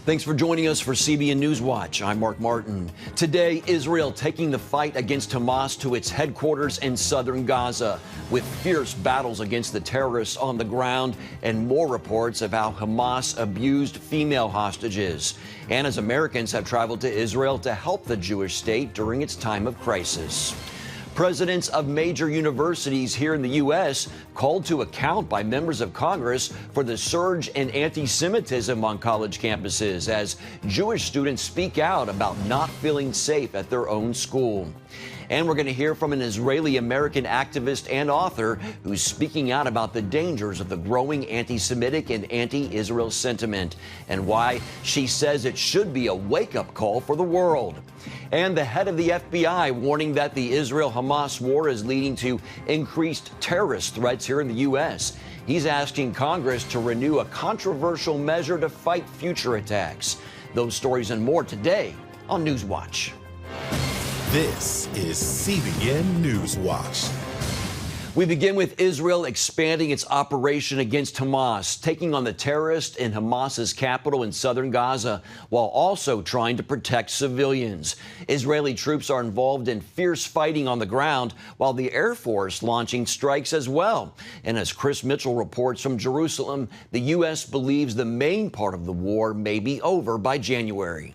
Thanks for joining us for CBN Newswatch. I'm Mark Martin. Today, Israel taking the fight against Hamas to its headquarters in southern Gaza, with fierce battles against the terrorists on the ground and more reports of how Hamas abused female hostages. And as Americans have traveled to Israel to help the Jewish state during its time of crisis. Presidents of major universities here in the U.S. called to account by members of Congress for the surge in anti-Semitism on college campuses as Jewish students speak out about not feeling safe at their own school. And we're going to hear from an Israeli-American activist and author who's speaking out about the dangers of the growing anti-Semitic and anti-Israel sentiment and why she says it should be a wake-up call for the world. And the head of the FBI warning that the Israel-Hamas war is leading to increased terrorist threats here in the U.S. He's asking Congress to renew a controversial measure to fight future attacks. Those stories and more today on Newswatch. This is CBN Newswatch. We begin with Israel expanding its operation against Hamas, taking on the terrorists in Hamas's capital in southern Gaza, while also trying to protect civilians. Israeli troops are involved in fierce fighting on the ground, while the Air Force launching strikes as well. And as Chris Mitchell reports from Jerusalem, the U.S. believes the main part of the war may be over by January.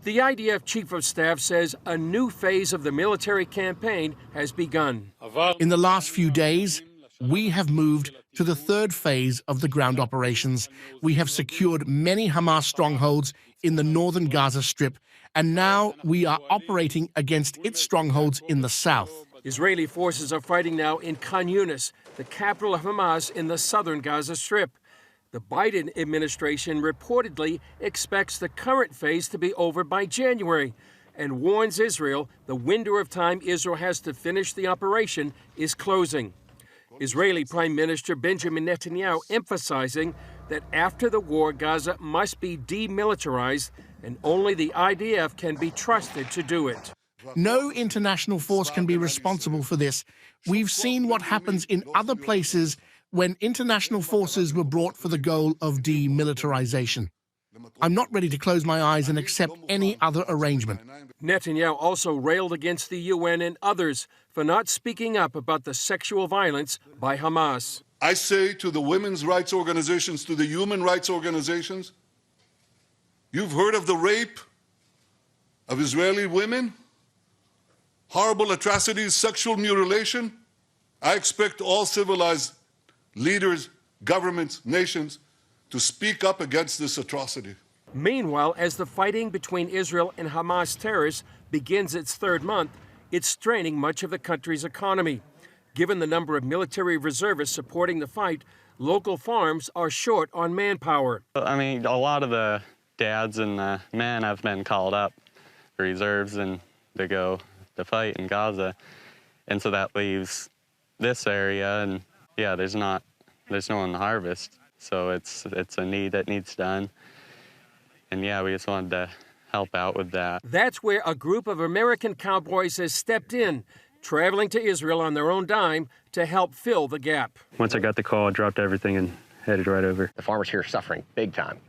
The IDF Chief of Staff says a new phase of the military campaign has begun. In the last few days, we have moved to the third phase of the ground operations. We have secured many Hamas strongholds in the northern Gaza Strip, and now we are operating against its strongholds in the south. Israeli forces are fighting now in Khan Yunis, the capital of Hamas in the southern Gaza Strip. The Biden administration reportedly expects the current phase to be over by January and warns Israel the window of time Israel has to finish the operation is closing. Israeli Prime Minister Benjamin Netanyahu emphasizing that after the war, Gaza must be demilitarized and only the IDF can be trusted to do it. No international force can be responsible for this. We've seen what happens in other places when international forces were brought for the goal of demilitarization. I'm not ready to close my eyes and accept any other arrangement. Netanyahu also railed against the UN and others for not speaking up about the sexual violence by Hamas. I say to the women's rights organizations, to the human rights organizations, you've heard of the rape of Israeli women? Horrible atrocities, sexual mutilation? I expect all civilized leaders, governments, nations to speak up against this atrocity. Meanwhile, as the fighting between Israel and Hamas terrorists begins its third month, it's straining much of the country's economy. Given the number of military reservists supporting the fight, local farms are short on manpower. I mean, a lot of the dads and the men have been called up for reserves and to go to fight in Gaza. And so that leaves this area, and yeah, there's no one to harvest, so it's a need that needs done. And yeah, we just wanted to help out with that. That's where a group of American cowboys has stepped in, traveling to Israel on their own dime to help fill the gap. Once I got the call, I dropped everything and headed right over. The farmers here are suffering big time.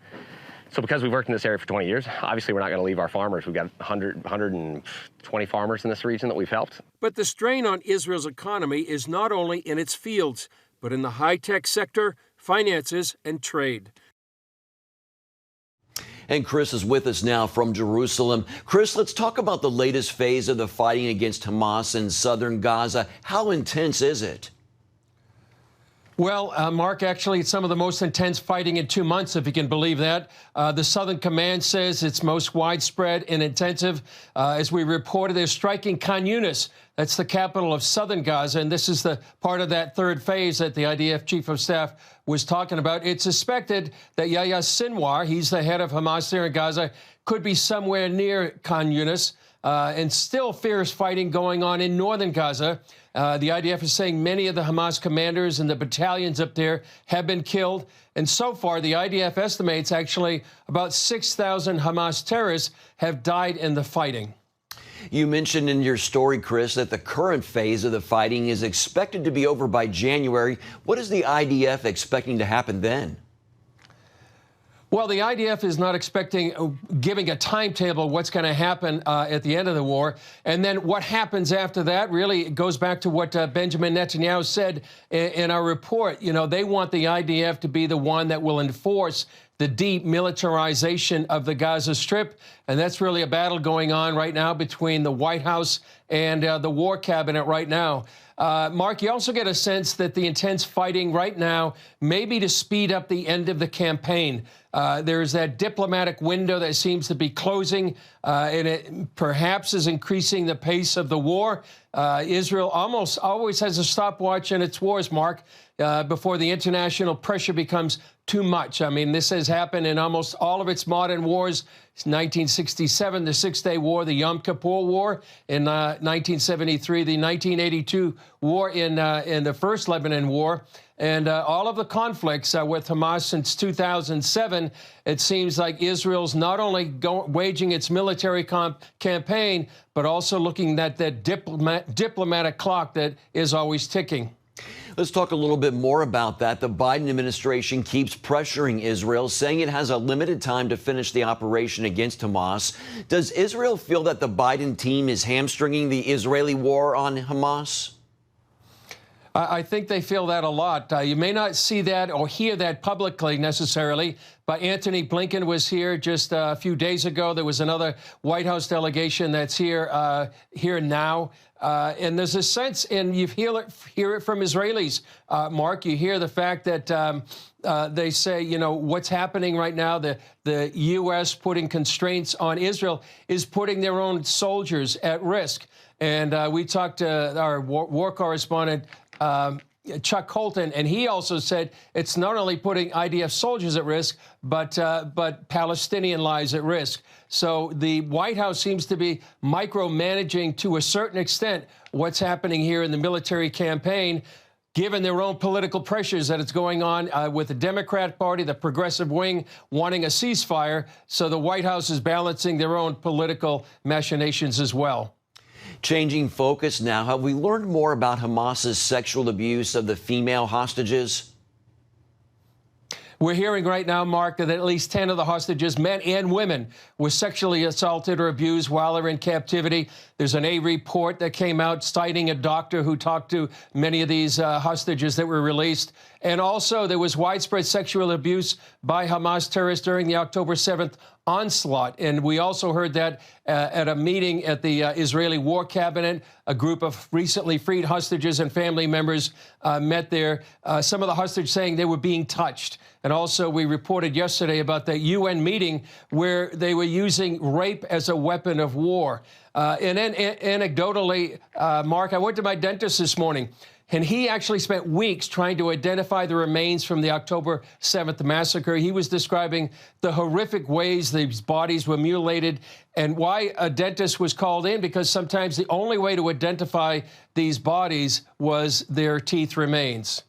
So because we've worked in this area for 20 years, obviously we're not going to leave our farmers. We've got 120 farmers in this region that we've helped. But the strain on Israel's economy is not only in its fields, but in the high-tech sector, finances, and trade. And Chris is with us now from Jerusalem. Chris, let's talk about the latest phase of the fighting against Hamas in southern Gaza. How intense is it? Well, Mark, actually, it's some of the most intense fighting in 2 months, if you can believe that. The Southern Command says it's most widespread and intensive. As we reported, they're striking Khan Yunis. That's the capital of southern Gaza, and this is the part of that third phase that the IDF Chief of Staff was talking about. It's suspected that Yahya Sinwar, he's the head of Hamas there in Gaza, could be somewhere near Khan Yunis. And still fierce fighting going on in northern Gaza. The IDF is saying many of the Hamas commanders and the battalions up there have been killed. And so far, the IDF estimates actually about 6,000 Hamas terrorists have died in the fighting. You mentioned in your story, Chris, that the current phase of the fighting is expected to be over by January. What is the IDF expecting to happen then? Well, the IDF is not giving a timetable what's going to happen at the end of the war. And then what happens after that really goes back to what Benjamin Netanyahu said in our report. You know, they want the IDF to be the one that will enforce the demilitarization of the Gaza Strip. And that's really a battle going on right now between the White House and the War Cabinet right now. Mark, you also get a sense that the intense fighting right now may be to speed up the end of the campaign. There's that diplomatic window that seems to be closing, and it perhaps is increasing the pace of the war. Israel almost always has a stopwatch in its wars, Mark, before the international pressure becomes too much. I mean, this has happened in almost all of its modern wars. 1967, the Six-Day War, the Yom Kippur War. In 1973, the 1982 war in the First Lebanon War. And all of the conflicts with Hamas since 2007, it seems like Israel's not only waging its military campaign, but also looking at that diplomatic clock that is always ticking. Let's talk a little bit more about that. The Biden administration keeps pressuring Israel, saying it has a limited time to finish the operation against Hamas. Does Israel feel that the Biden team is hamstringing the Israeli war on Hamas? I think they feel that a lot. You may not see that or hear that publicly necessarily, but Antony Blinken was here just a few days ago. There was another White House delegation that's here now. And there's a sense, and you hear it from Israelis, Mark, you hear the fact that they say, you know, what's happening right now, the U.S. putting constraints on Israel is putting their own soldiers at risk. And we talked to our war correspondent, Chuck Colton, and he also said it's not only putting IDF soldiers at risk, but Palestinian lives at risk. So the White House seems to be micromanaging to a certain extent what's happening here in the military campaign, given their own political pressures that it's going on with the Democrat Party, the progressive wing, wanting a ceasefire. So the White House is balancing their own political machinations as well. Changing focus now, have we learned more about Hamas's sexual abuse of the female hostages? We're hearing right now, Mark, that at least 10 of the hostages, men and women, were sexually assaulted or abused while they're in captivity. There's an A report that came out citing a doctor who talked to many of these hostages that were released. And also, there was widespread sexual abuse by Hamas terrorists during the October 7th onslaught. And we also heard that at a meeting at the Israeli War Cabinet. A group of recently freed hostages and family members met there. Some of the hostages saying they were being touched. And also, we reported yesterday about the UN meeting where they were using rape as a weapon of war. And then anecdotally, Mark, I went to my dentist this morning, and he actually spent weeks trying to identify the remains from the October 7th massacre. He was describing the horrific ways these bodies were mutilated and why a dentist was called in, because sometimes the only way to identify these bodies was their teeth remains.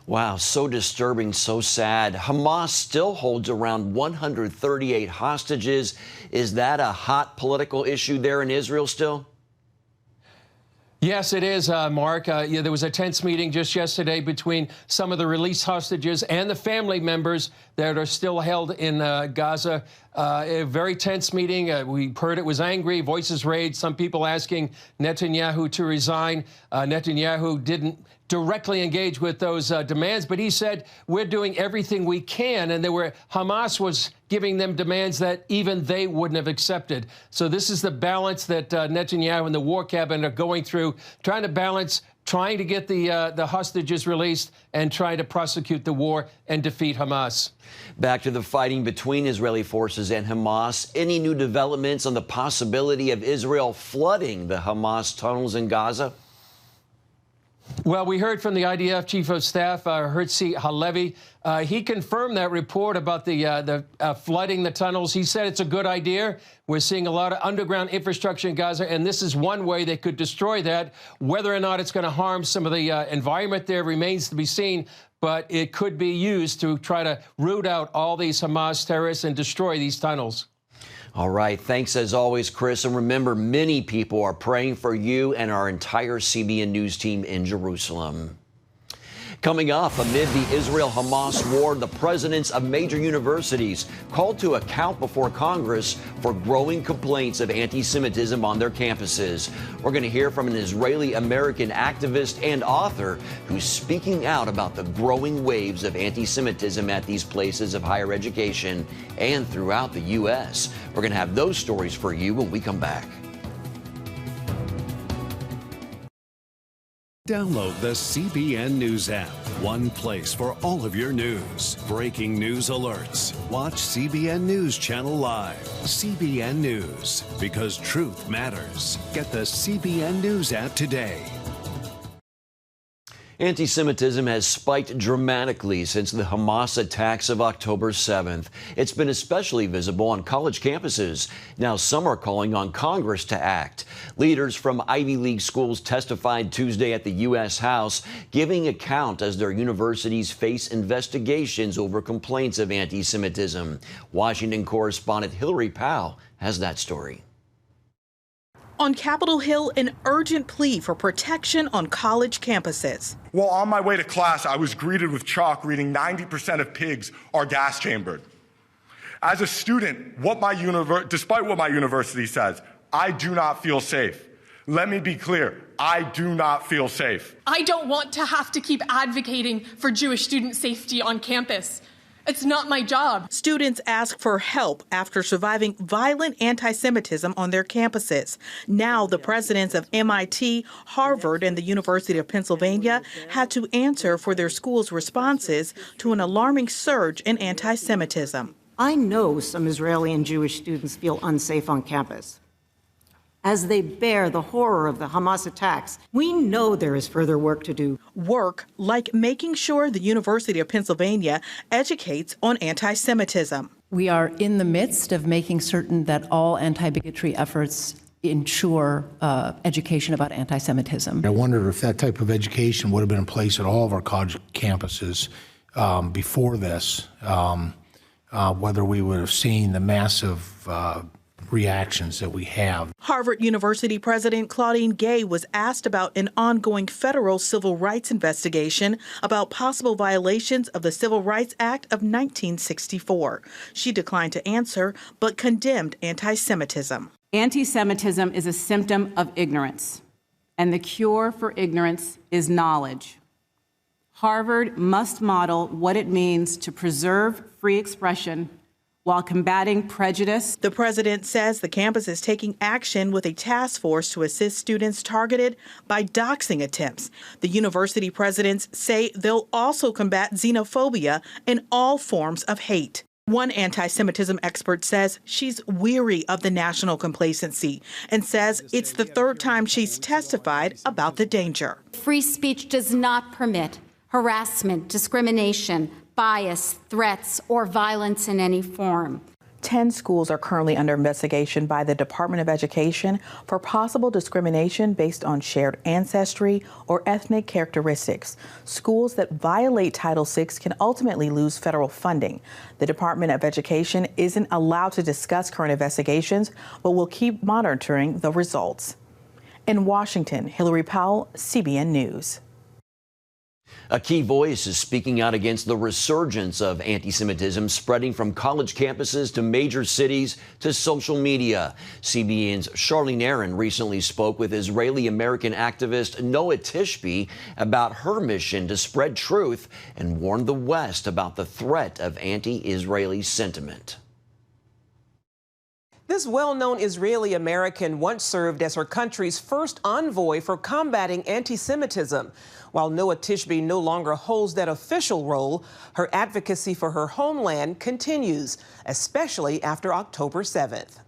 Wow, so disturbing, so sad. Hamas still holds around 138 hostages. Is that a hot political issue there in Israel still? Yes, it is, Mark. Yeah, there was a tense meeting just yesterday between some of the released hostages and the family members that are still held in Gaza. A very tense meeting. We heard it was angry, voices raised, some people asking Netanyahu to resign. Netanyahu didn't directly engage with those demands, but he said, we're doing everything we can. And Hamas was giving them demands that even they wouldn't have accepted. So this is the balance that Netanyahu and the War Cabinet are going through, trying to balance, trying to get the hostages released and trying to prosecute the war and defeat Hamas. Back to the fighting between Israeli forces and Hamas. Any new developments on the possibility of Israel flooding the Hamas tunnels in Gaza? Well, we heard from the IDF Chief of Staff, Herzi Halevi. He confirmed that report about the flooding the tunnels. He said it's a good idea. We're seeing a lot of underground infrastructure in Gaza, and this is one way they could destroy that. Whether or not it's going to harm some of the environment there remains to be seen, but it could be used to try to root out all these Hamas terrorists and destroy these tunnels. All right. Thanks as always, Chris. And remember, many people are praying for you and our entire CBN News team in Jerusalem. Coming up, amid the Israel-Hamas war, the presidents of major universities called to account before Congress for growing complaints of anti-Semitism on their campuses. We're going to hear from an Israeli-American activist and author who's speaking out about the growing waves of anti-Semitism at these places of higher education and throughout the U.S. We're going to have those stories for you when we come back. Download the CBN News app. One place for all of your news. Breaking news alerts. Watch CBN News Channel Live. CBN News, because truth matters. Get the CBN News app today. Anti-Semitism has spiked dramatically since the Hamas attacks of October 7th. It's been especially visible on college campuses. Now some are calling on Congress to act. Leaders from Ivy League schools testified Tuesday at the U.S. House, giving account as their universities face investigations over complaints of anti-Semitism. Washington correspondent Hillary Powell has that story. On Capitol Hill, an urgent plea for protection on college campuses. Well, on my way to class, I was greeted with chalk reading 90% of pigs are gas chambered. As a student, despite what my university says, I do not feel safe. Let me be clear, I do not feel safe. I don't want to have to keep advocating for Jewish student safety on campus. It's not my job. Students ask for help after surviving violent anti-Semitism on their campuses. Now the presidents of MIT, Harvard, and the University of Pennsylvania had to answer for their schools' responses to an alarming surge in anti-Semitism. I know some Israeli and Jewish students feel unsafe on campus as they bear the horror of the Hamas attacks. We know there is further work to do. Work like making sure the University of Pennsylvania educates on anti-Semitism. We are in the midst of making certain that all anti-bigotry efforts ensure education about anti-Semitism. I wonder if that type of education would have been in place at all of our college campuses before this, whether we would have seen the massive reactions that we have. Harvard University President Claudine Gay was asked about an ongoing federal civil rights investigation about possible violations of the Civil Rights Act of 1964. She declined to answer, but condemned anti-Semitism. Anti-Semitism is a symptom of ignorance, and the cure for ignorance is knowledge. Harvard must model what it means to preserve free expression while combating prejudice. The president says the campus is taking action with a task force to assist students targeted by doxing attempts. The university presidents say they'll also combat xenophobia and all forms of hate. One anti-Semitism expert says she's weary of the national complacency and says it's the third time she's testified about the danger. Free speech does not permit harassment, discrimination, bias, threats, or violence in any form. 10 schools are currently under investigation by the Department of Education for possible discrimination based on shared ancestry or ethnic characteristics. Schools that violate Title VI can ultimately lose federal funding. The Department of Education isn't allowed to discuss current investigations, but will keep monitoring the results. In Washington, Hillary Powell, CBN News. A key voice is speaking out against the resurgence of anti-Semitism spreading from college campuses to major cities to social media. CBN's Charlene Aaron recently spoke with Israeli-American activist Noah Tishby about her mission to spread truth and warned the West about the threat of anti-Israeli sentiment. This well-known Israeli-American once served as her country's first envoy for combating anti-Semitism. While Noah Tishby no longer holds that official role, her advocacy for her homeland continues, especially after October 7th.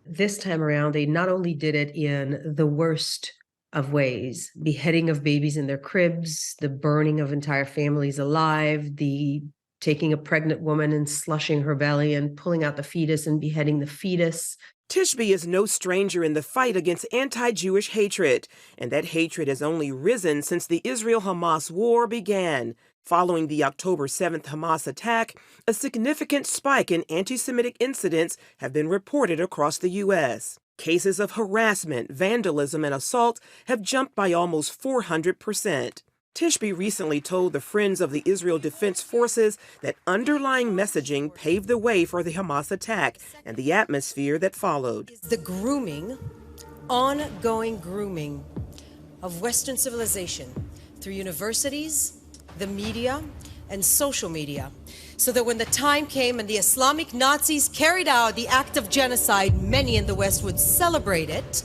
This time around, they not only did it in the worst of ways, beheading of babies in their cribs, the burning of entire families alive, the taking a pregnant woman and slushing her belly and pulling out the fetus and beheading the fetus. Tishby is no stranger in the fight against anti-Jewish hatred, and that hatred has only risen since the Israel-Hamas war began. Following the October 7th Hamas attack, a significant spike in anti-Semitic incidents have been reported across the U.S. Cases of harassment, vandalism, and assault have jumped by almost 400%. Tishby recently told the Friends of the Israel Defense Forces that underlying messaging paved the way for the Hamas attack and the atmosphere that followed. The grooming, ongoing grooming of Western civilization through universities, the media, and social media, so that when the time came and the Islamic Nazis carried out the act of genocide, many in the West would celebrate it,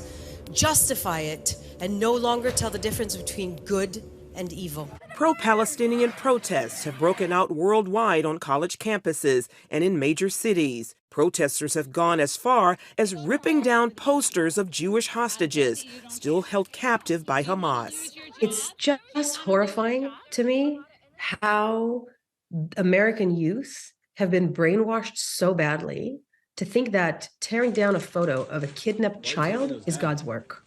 justify it, and no longer tell the difference between good and evil. Pro-Palestinian protests have broken out worldwide on college campuses and in major cities. Protesters have gone as far as ripping down posters of Jewish hostages still held captive by Hamas. It's just horrifying to me how American youth have been brainwashed so badly to think that tearing down a photo of a kidnapped child is God's work.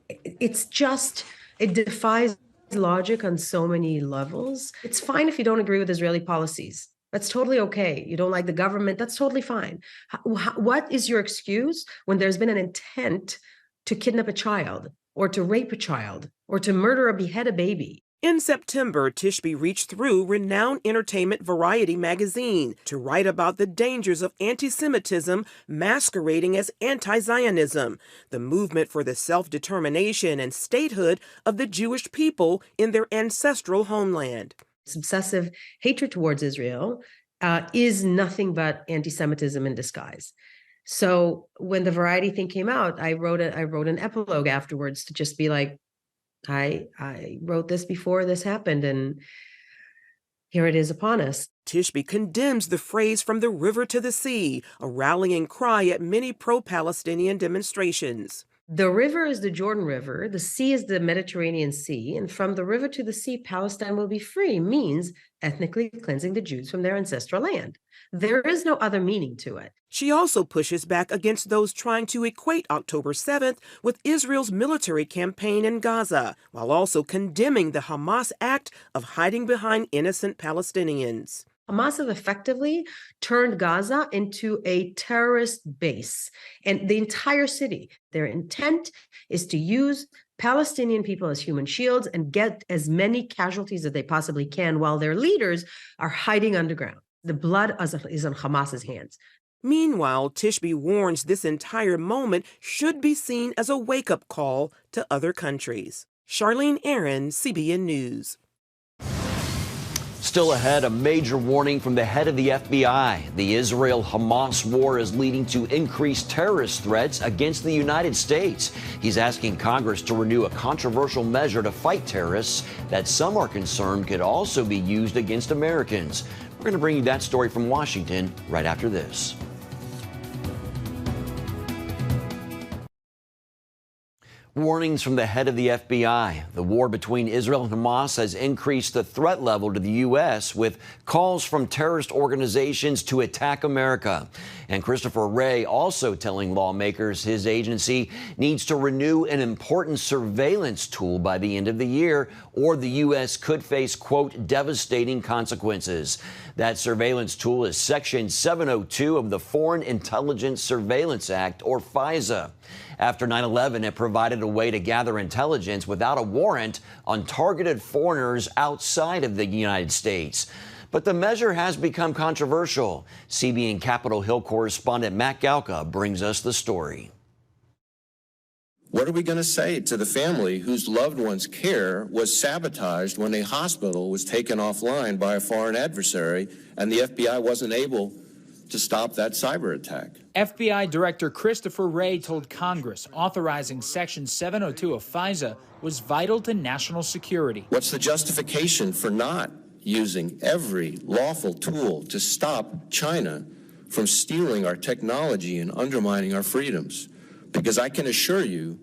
It defies logic on so many levels. It's fine if you don't agree with Israeli policies. That's totally okay. You don't like the government. That's totally fine. What is your excuse when there's been an intent to kidnap a child or to rape a child or to murder or behead a baby? In September, Tishby reached through renowned entertainment Variety magazine to write about the dangers of anti-Semitism masquerading as anti-Zionism, the movement for the self-determination and statehood of the Jewish people in their ancestral homeland. This obsessive hatred towards Israel is nothing but anti-Semitism in disguise. So when the Variety thing came out, I wrote an epilogue afterwards to just be like, I wrote this before this happened, and here it is upon us. Tishby condemns the phrase "from the river to the sea," a rallying cry at many pro-Palestinian demonstrations. The river is the Jordan River, the sea is the Mediterranean Sea, and from the river to the sea, Palestine will be free, means ethnically cleansing the Jews from their ancestral land. There is no other meaning to it. She also pushes back against those trying to equate October 7th with Israel's military campaign in Gaza, while also condemning the Hamas act of hiding behind innocent Palestinians. Hamas have effectively turned Gaza into a terrorist base, and the entire city. Their intent is to use Palestinian people as human shields and get as many casualties as they possibly can while their leaders are hiding underground. The blood is on Hamas's hands. Meanwhile, Tishby warns this entire moment should be seen as a wake-up call to other countries. Charlene Aaron, CBN News. Still ahead, a major warning from the head of the FBI. The Israel-Hamas war is leading to increased terrorist threats against the United States. He's asking Congress to renew a controversial measure to fight terrorists that some are concerned could also be used against Americans. We're going to bring you that story from Washington right after this. Warnings from the head of the FBI. The war between Israel and Hamas has increased the threat level to the U.S. with calls from terrorist organizations to attack America. And Christopher Wray also telling lawmakers his agency needs to renew an important surveillance tool by the end of the year, or the U.S. could face, quote, devastating consequences. That surveillance tool is Section 702 of the Foreign Intelligence Surveillance Act, or FISA. After 9/11, it provided a way to gather intelligence without a warrant on targeted foreigners outside of the United States. But the measure has become controversial. CBN Capitol Hill correspondent Matt Galka brings us the story. What are we going to say to the family whose loved one's care was sabotaged when a hospital was taken offline by a foreign adversary and the FBI wasn't able to stop that cyber attack? FBI Director Christopher Wray told Congress authorizing Section 702 of FISA was vital to national security. What's the justification for not using every lawful tool to stop China from stealing our technology and undermining our freedoms? Because I can assure you,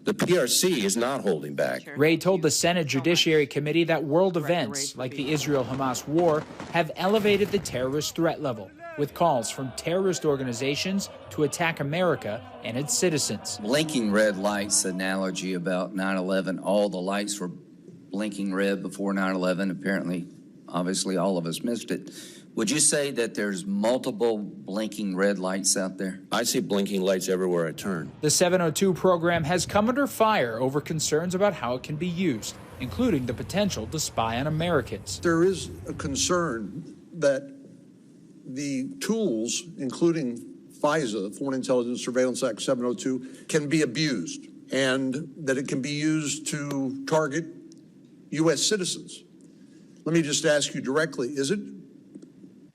the PRC is not holding back. Wray told the Senate Judiciary Committee that world events like the Israel-Hamas war have elevated the terrorist threat level, with calls from terrorist organizations to attack America and its citizens. Blinking red lights analogy about 9/11. All the lights were blinking red before 9/11. Apparently, obviously, all of us missed it. Would you say that there's multiple blinking red lights out there? I see blinking lights everywhere I turn. The 702 program has come under fire over concerns about how it can be used, including the potential to spy on Americans. There is a concern that the tools, including FISA, Foreign Intelligence Surveillance Act 702, can be abused, and that it can be used to target U.S. citizens. Let me just ask you directly, is it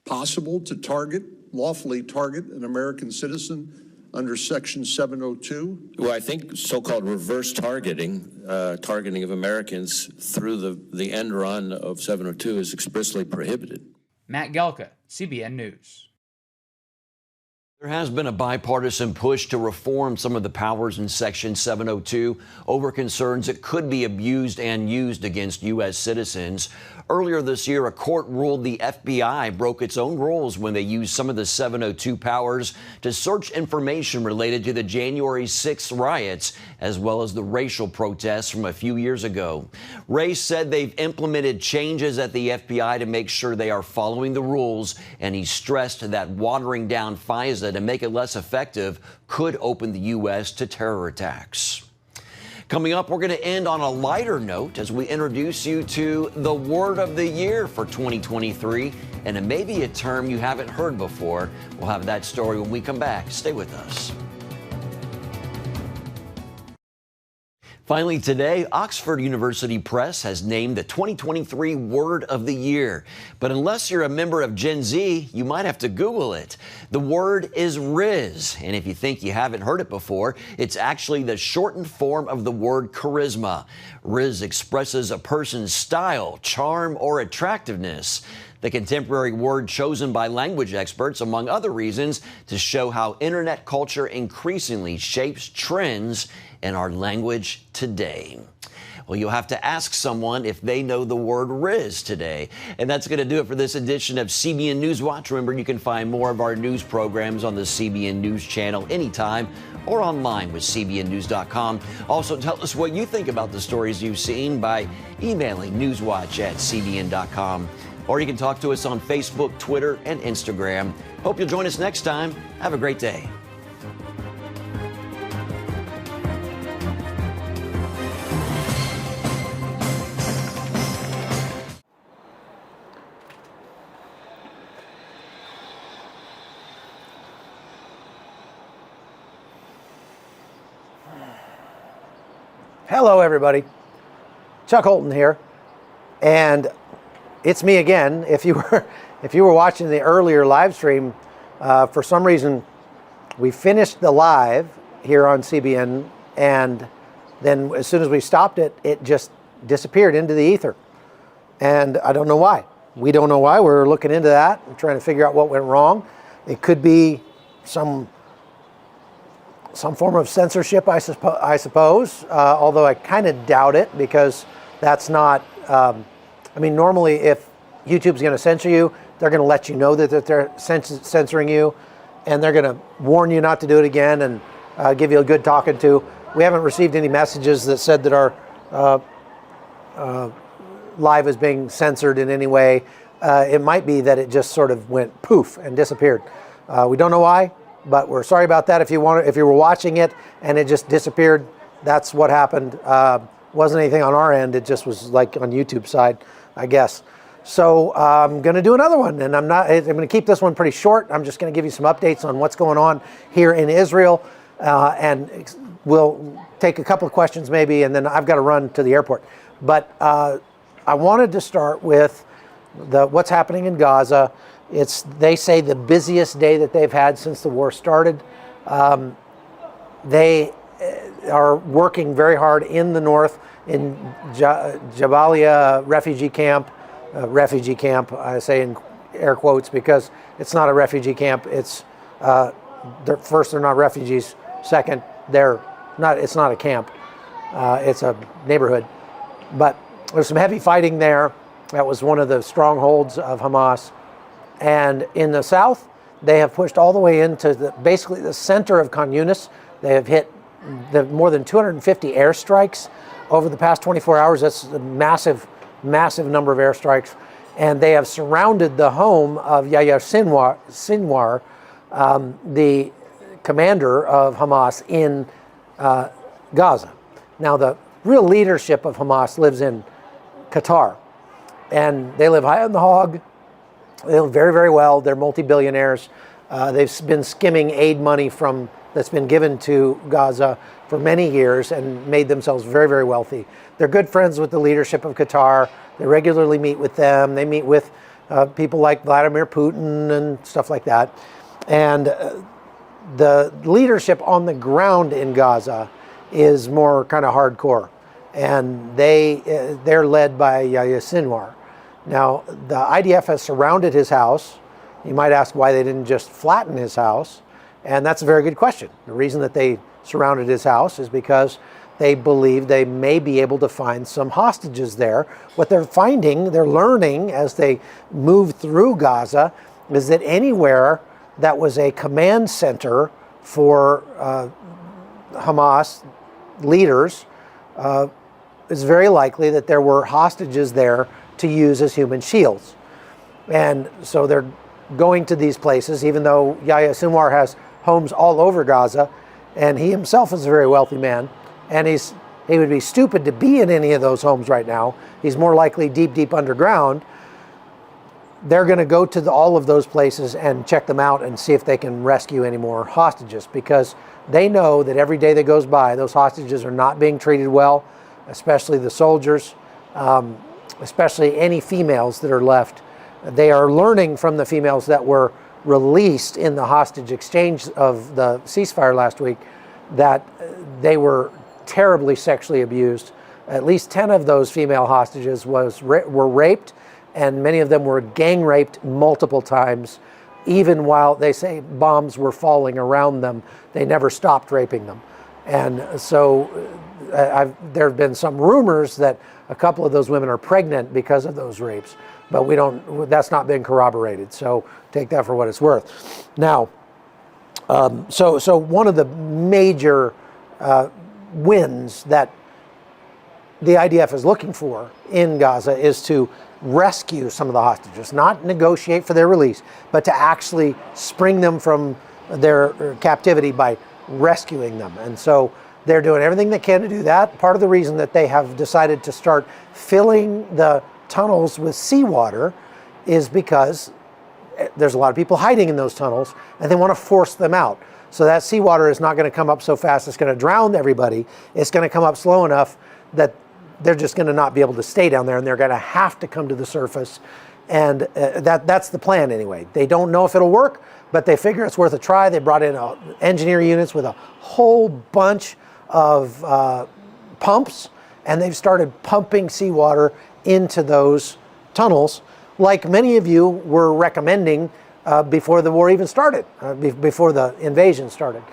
possible to lawfully target an American citizen under Section 702? Well, I think so-called reverse targeting, targeting of Americans through the end run of 702 is expressly prohibited. Matt Gelka, CBN News. There has been a bipartisan push to reform some of the powers in Section 702 over concerns it could be abused and used against U.S. citizens. Earlier this year, a court ruled the FBI broke its own rules when they used some of the 702 powers to search information related to the January 6th riots, as well as the racial protests from a few years ago. Ray said they've implemented changes at the FBI to make sure they are following the rules, and he stressed that watering down FISA to make it less effective could open the U.S. to terror attacks. Coming up, we're going to end on a lighter note as we introduce you to the word of the year for 2023, and it may be a term you haven't heard before. We'll have that story when we come back. Stay with us. Finally today, Oxford University Press has named the 2023 Word of the Year. But unless you're a member of Gen Z, you might have to Google it. The word is Riz, and if you think you haven't heard it before, it's actually the shortened form of the word charisma. Riz expresses a person's style, charm, or attractiveness. The contemporary word chosen by language experts, among other reasons, to show how internet culture increasingly shapes trends in our language today. Well, you'll have to ask someone if they know the word Riz today. And that's going to do it for this edition of CBN Newswatch. Remember, you can find more of our news programs on the CBN News channel anytime or online with cbnnews.com. Also, tell us what you think about the stories you've seen by emailing newswatch@cbn.com. Or you can talk to us on Facebook, Twitter, and Instagram. Hope you'll join us next time. Have a great day. Hello, everybody. Chuck Holton here, and it's me again. If you were watching the earlier live stream, for some reason, we finished the live here on CBN, and then as soon as we stopped it, it just disappeared into the ether, and I don't know why. We don't know why. We're looking into that and trying to figure out what went wrong. It could be some form of censorship, I suppose, although I kind of doubt it, because that's not, I mean, normally if YouTube's going to censor you, they're going to let you know that they're censoring you, and they're going to warn you not to do it again and give you a good talking to. We haven't received any messages that said that our live is being censored in any way. It might be that it just sort of went poof and disappeared. We don't know why, but we're sorry about that. If you were watching it and it just disappeared, that's what happened. Wasn't anything on our end. It just was like on YouTube side, I guess. So I'm going to do another one, and I'm going to keep this one pretty short. I'm just going to give you some updates on what's going on here in Israel, and we'll take a couple of questions maybe, and then I've got to run to the airport. But I wanted to start with what's happening in Gaza. It's, they say, the busiest day that they've had since the war started. They are working very hard in the north in Jabalia refugee camp. I say in air quotes because it's not a refugee camp. It's first, they're not refugees. Second, it's not a camp. It's a neighborhood. But there's some heavy fighting there. That was one of the strongholds of Hamas. And in the south, they have pushed all the way into basically the center of Khan Yunis. They have hit more than 250 airstrikes over the past 24 hours. That's a massive, massive number of airstrikes. and they have surrounded the home of Yahya Sinwar, the commander of Hamas in Gaza. Now, the real leadership of Hamas lives in Qatar, and they live high on the hog. They live very, very well. They're multi-billionaires. They've been skimming aid money that's been given to Gaza for many years and made themselves very, very wealthy. They're good friends with the leadership of Qatar. They regularly meet with them. They meet with people like Vladimir Putin and stuff like that. And the leadership on the ground in Gaza is more kind of hardcore. And they're led by Yahya Sinwar. Now, the IDF has surrounded his house. You might ask why they didn't just flatten his house. And that's a very good question. The reason that they surrounded his house is because they believe they may be able to find some hostages there. What they're finding, they're learning as they move through Gaza, is that anywhere that was a command center for Hamas leaders, it's very likely that there were hostages there to use as human shields. And so they're going to these places, even though Yahya Sinwar has homes all over Gaza, and he himself is a very wealthy man, and he would be stupid to be in any of those homes right now. He's more likely deep, deep underground. They're going to go to all of those places and check them out and see if they can rescue any more hostages, because they know that every day that goes by, those hostages are not being treated well, especially the soldiers, especially any females that are left. They are learning from the females that were released in the hostage exchange of the ceasefire last week that they were terribly sexually abused. At least 10 of those female hostages were raped, and many of them were gang raped multiple times. Even while they say bombs were falling around them, they never stopped raping them. And so there have been some rumors that a couple of those women are pregnant because of those rapes, but that's not been corroborated. So take that for what it's worth. Now, so one of the major wins that the IDF is looking for in Gaza is to rescue some of the hostages, not negotiate for their release, but to actually spring them from their captivity by rescuing them. And so they're doing everything they can to do that. Part of the reason that they have decided to start filling the tunnels with seawater is because there's a lot of people hiding in those tunnels, and they want to force them out. So that seawater is not going to come up so fast it's going to drown everybody. It's going to come up slow enough that they're just going to not be able to stay down there, and they're going to have to come to the surface. And that's the plan anyway. They don't know if it'll work, but they figure it's worth a try. They brought in engineer units with a whole bunch of pumps, and they've started pumping seawater into those tunnels, like many of you were recommending before the war even started, before the invasion started.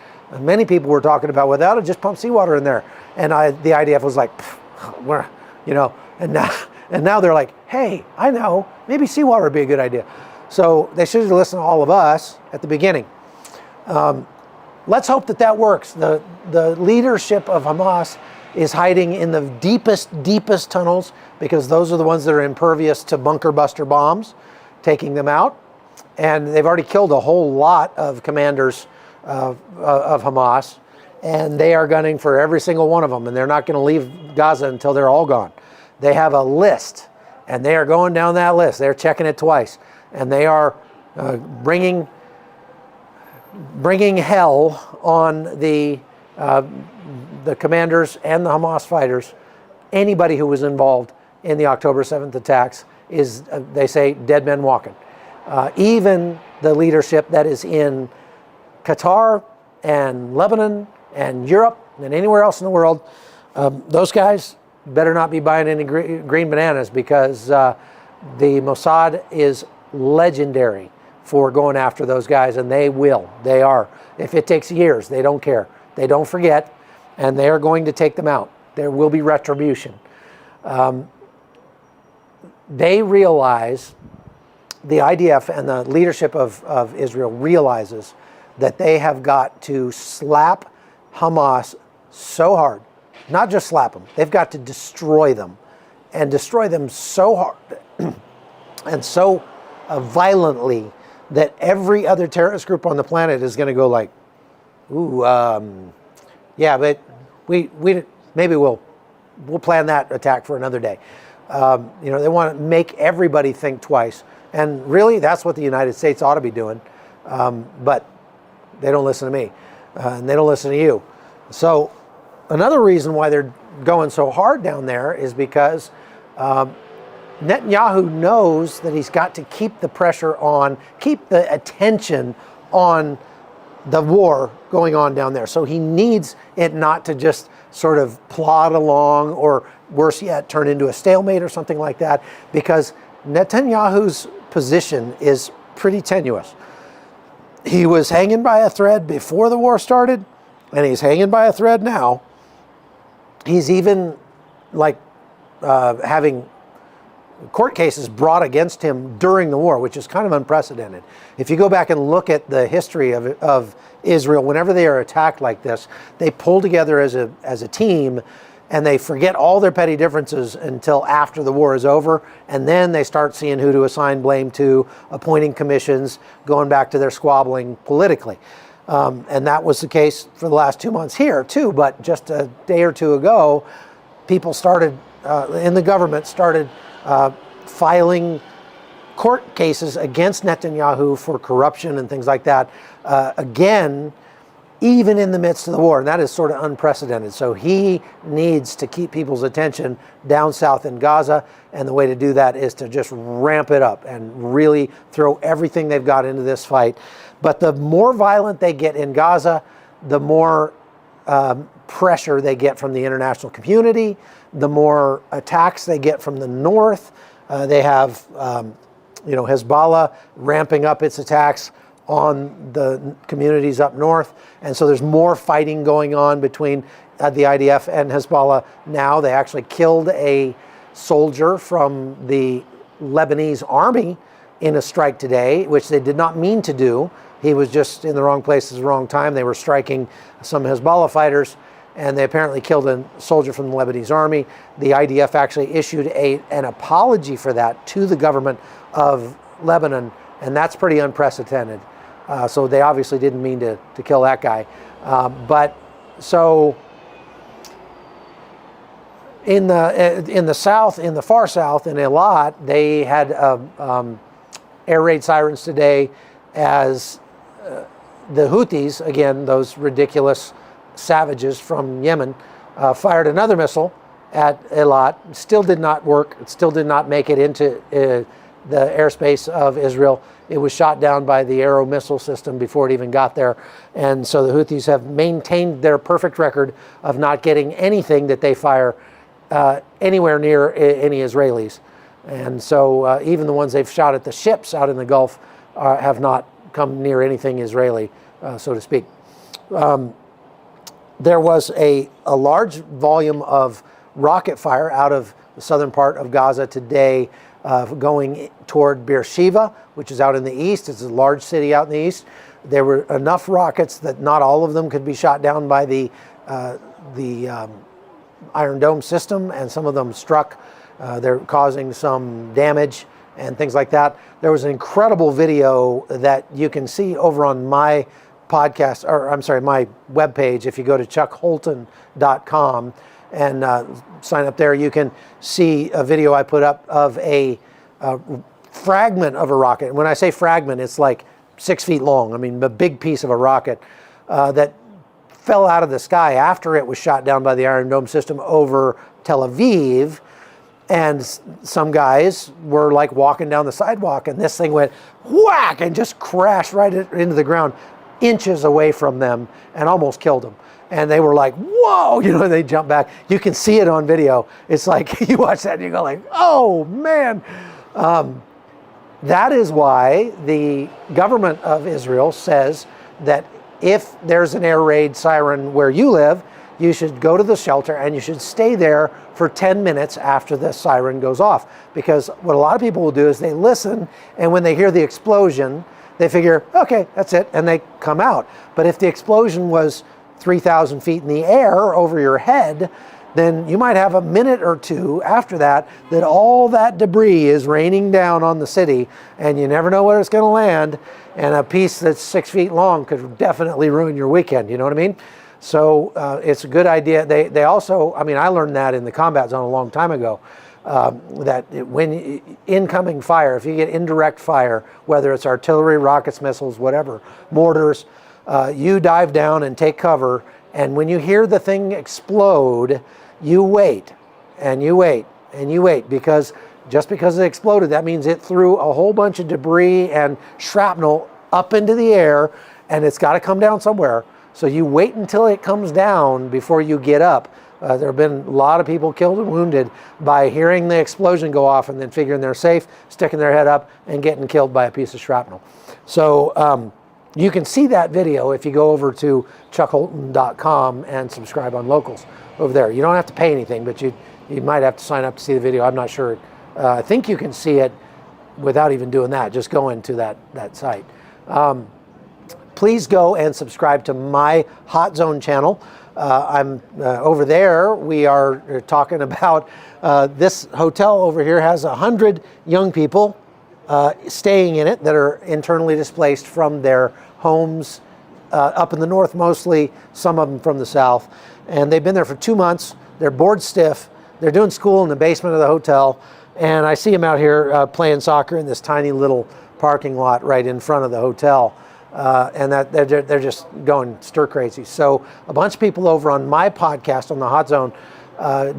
Many people were talking about, well, they ought to just pump seawater in there. And the IDF was like, and now they're like, hey, I know, maybe seawater would be a good idea. So they should have listened to all of us at the beginning. Let's hope that works. The leadership of Hamas is hiding in the deepest tunnels, because those are the ones that are impervious to bunker buster bombs, taking them out. And they've already killed a whole lot of commanders of Hamas, and they are gunning for every single one of them, and they're not going to leave Gaza until they're all gone. They have a list, and they are going down that list. They're checking it twice, and they are bringing hell on the commanders and the Hamas fighters. Anybody who was involved in the October 7th attacks is, they say, dead men walking. Even the leadership that is in Qatar and Lebanon and Europe and anywhere else in the world, those guys better not be buying any green bananas, because the Mossad is legendary for going after those guys, and they will. They are. If it takes years, they don't care. They don't forget, and they are going to take them out. There will be retribution. They realize, the IDF and the leadership of Israel realizes that they have got to slap Hamas so hard. Not just slap them, they've got to destroy them, and destroy them so hard and so violently that every other terrorist group on the planet is going to go like, ooh, yeah, but we maybe we'll plan that attack for another day. You know, they want to make everybody think twice, and really, that's what the United States ought to be doing. But they don't listen to me, and they don't listen to you. So another reason why they're going so hard down there is because Netanyahu knows that he's got to keep the pressure on, keep the attention on the war going on down there. So he needs it not to just sort of plod along, or worse yet, turn into a stalemate or something like that, because Netanyahu's position is pretty tenuous. He was hanging by a thread before the war started, and he's hanging by a thread now. He's even like having court cases brought against him during the war, which is kind of unprecedented. If you go back and look at the history of Israel, whenever they are attacked like this, they pull together as a team, and they forget all their petty differences until after the war is over, and then they start seeing who to assign blame to, appointing commissions, going back to their squabbling politically. And that was the case for the last 2 months here too, but just a day or two ago, people started, in the government, started filing court cases against Netanyahu for corruption and things like that, again, even in the midst of the war. And that is sort of unprecedented. So he needs to keep people's attention down south in Gaza. And the way to do that is to just ramp it up and really throw everything they've got into this fight. But the more violent they get in Gaza, the more pressure they get from the international community, the more attacks they get from the north. They have, you know, Hezbollah ramping up its attacks on the communities up north. And so there's more fighting going on between the IDF and Hezbollah now. They actually killed a soldier from the Lebanese army in a strike today, which they did not mean to do. He was just in the wrong place at the wrong time. They were striking some Hezbollah fighters, and they apparently killed a soldier from the Lebanese army. The IDF actually issued an apology for that to the government of Lebanon, and that's pretty unprecedented. So they obviously didn't mean to kill that guy. But so in the south, in the far south, in Eilat, they had air raid sirens today as the Houthis, again, those ridiculous savages from Yemen, fired another missile at Eilat. It still did not work. It still did not make it into the airspace of Israel. It was shot down by the Arrow missile system before it even got there. And so the Houthis have maintained their perfect record of not getting anything that they fire anywhere near any Israelis. And so even the ones they've shot at the ships out in the Gulf have not come near anything Israeli, so to speak. There was a large volume of rocket fire out of the southern part of Gaza today, going toward Beersheba, which is out in the east. It's a large city out in the east. There were enough rockets that not all of them could be shot down by the Iron Dome system, and some of them struck. They're causing some damage and things like that. There was an incredible video that you can see over on my podcast, or I'm sorry, my webpage. If you go to chuckholton.com and sign up there, you can see a video I put up of a fragment of a rocket. And when I say fragment, it's like 6 feet long. I mean, a big piece of a rocket that fell out of the sky after it was shot down by the Iron Dome system over Tel Aviv. And some guys were like walking down the sidewalk, and this thing went whack and just crashed right into the ground, inches away from them, and almost killed them. And they were like, whoa, you know, they jumped back. You can see it on video. It's like, you watch that and you go like, oh man. That is why the government of Israel says that if there's an air raid siren where you live, you should go to the shelter and you should stay there for 10 minutes after the siren goes off. Because what a lot of people will do is they listen, and when they hear the explosion, they figure, okay, that's it, and they come out. But if the explosion was 3,000 feet in the air over your head, then you might have a minute or two after that all that debris is raining down on the city, and you never know where it's going to land, and a piece that's 6 feet long could definitely ruin your weekend, you know what I mean? So it's a good idea. They also, I mean, I learned that in the combat zone a long time ago, that when incoming fire, if you get indirect fire, whether it's artillery, rockets, missiles, whatever, mortars, you dive down and take cover, and when you hear the thing explode, you wait, and you wait, and you wait, because just because it exploded, that means it threw a whole bunch of debris and shrapnel up into the air, and it's got to come down somewhere. So you wait until it comes down before you get up. There have been a lot of people killed and wounded by hearing the explosion go off and then figuring they're safe, sticking their head up, and getting killed by a piece of shrapnel. So you can see that video if you go over to chuckholton.com and subscribe on Locals over there. You don't have to pay anything, but you might have to sign up to see the video. I'm not sure. I think you can see it without even doing that. Just go into that site. Please go and subscribe to my Hot Zone channel. I'm over there. We are talking about this hotel over here has 100 young people staying in it that are internally displaced from their homes up in the north mostly, some of them from the south. And they've been there for 2 months. They're bored stiff. They're doing school in the basement of the hotel. And I see them out here playing soccer in this tiny little parking lot right in front of the hotel. And that they're just going stir crazy. So a bunch of people over on my podcast on the Hot Zone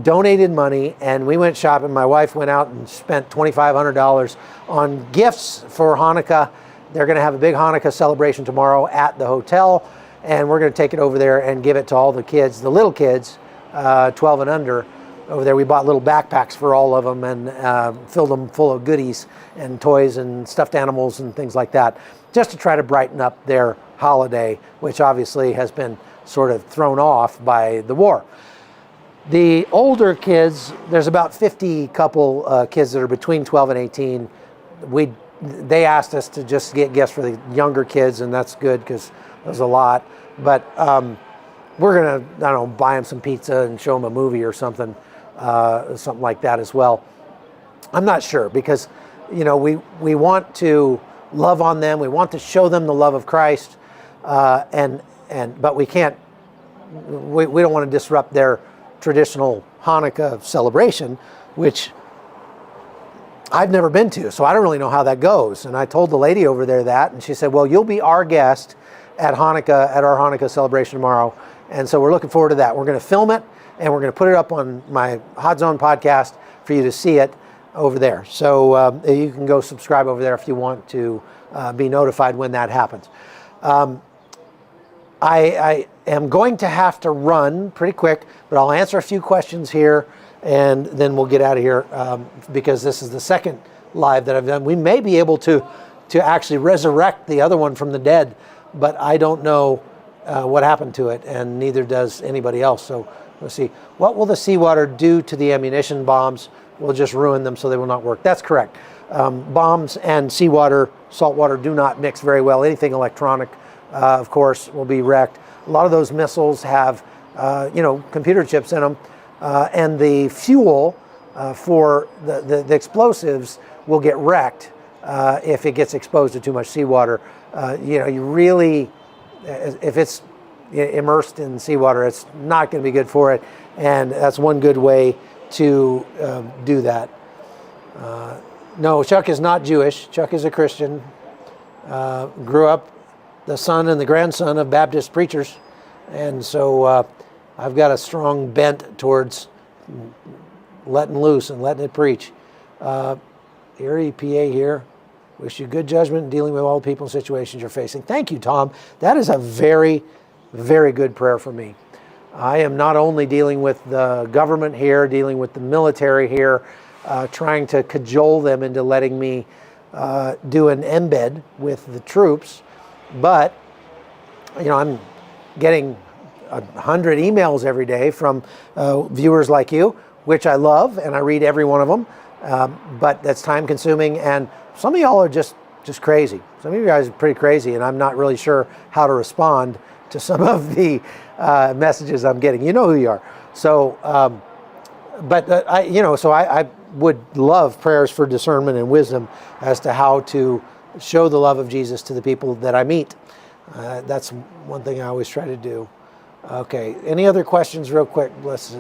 donated money, and we went shopping. My wife went out and spent $2,500 on gifts for Hanukkah. They're going to have a big Hanukkah celebration tomorrow at the hotel, and we're going to take it over there and give it to all the kids, the little kids, 12 and under. Over there, we bought little backpacks for all of them and filled them full of goodies and toys and stuffed animals and things like that, just to try to brighten up their holiday, which obviously has been sort of thrown off by the war. The older kids, there's about 50 couple kids that are between 12 and 18. They asked us to just get gifts for the younger kids, and that's good because there's a lot. But we're gonna, I don't know, buy them some pizza and show them a movie or something like that as well. I'm not sure, because we want to love on them. We want to show them the love of Christ, but we can't. We don't want to disrupt their traditional Hanukkah celebration, which I've never been to, so I don't really know how that goes. And I told the lady over there that, and she said, "Well, you'll be our guest at Hanukkah, at our Hanukkah celebration tomorrow." And so we're looking forward to that. We're going to film it, and we're going to put it up on my Hot Zone podcast for you to see it over there. So you can go subscribe over there if you want to be notified when that happens. I am going to have to run pretty quick, but I'll answer a few questions here, and then we'll get out of here because this is the second live that I've done. We may be able to actually resurrect the other one from the dead, but I don't know what happened to it, and neither does anybody else. So let's see. What will the seawater do to the ammunition bombs? We'll just ruin them so they will not work. That's correct. Bombs and seawater, salt water do not mix very well. Anything electronic, of course, will be wrecked. A lot of those missiles have, computer chips in them, and the fuel for the explosives will get wrecked if it gets exposed to too much seawater. You really, if it's immersed in seawater, it's not going to be good for it, and that's one good way to do that. No, Chuck is not Jewish. Chuck is a Christian. Grew up the son and the grandson of Baptist preachers, and so I've got a strong bent towards letting loose and letting it preach. Erie, PA here. Wish you good judgment in dealing with all the people and situations you're facing. Thank you, Tom. That is a very, very good prayer for me. I am not only dealing with the government here, dealing with the military here, trying to cajole them into letting me do an embed with the troops, but I'm getting 100 emails every day from viewers like you, which I love, and I read every one of them. But that's time consuming, and some of y'all are just crazy. Some of you guys are pretty crazy, and I'm not really sure how to respond to some of the messages I'm getting. You know who you are. So, I would love prayers for discernment and wisdom as to how to show the love of Jesus to the people that I meet. That's one thing I always try to do. Okay, any other questions real quick? Let's,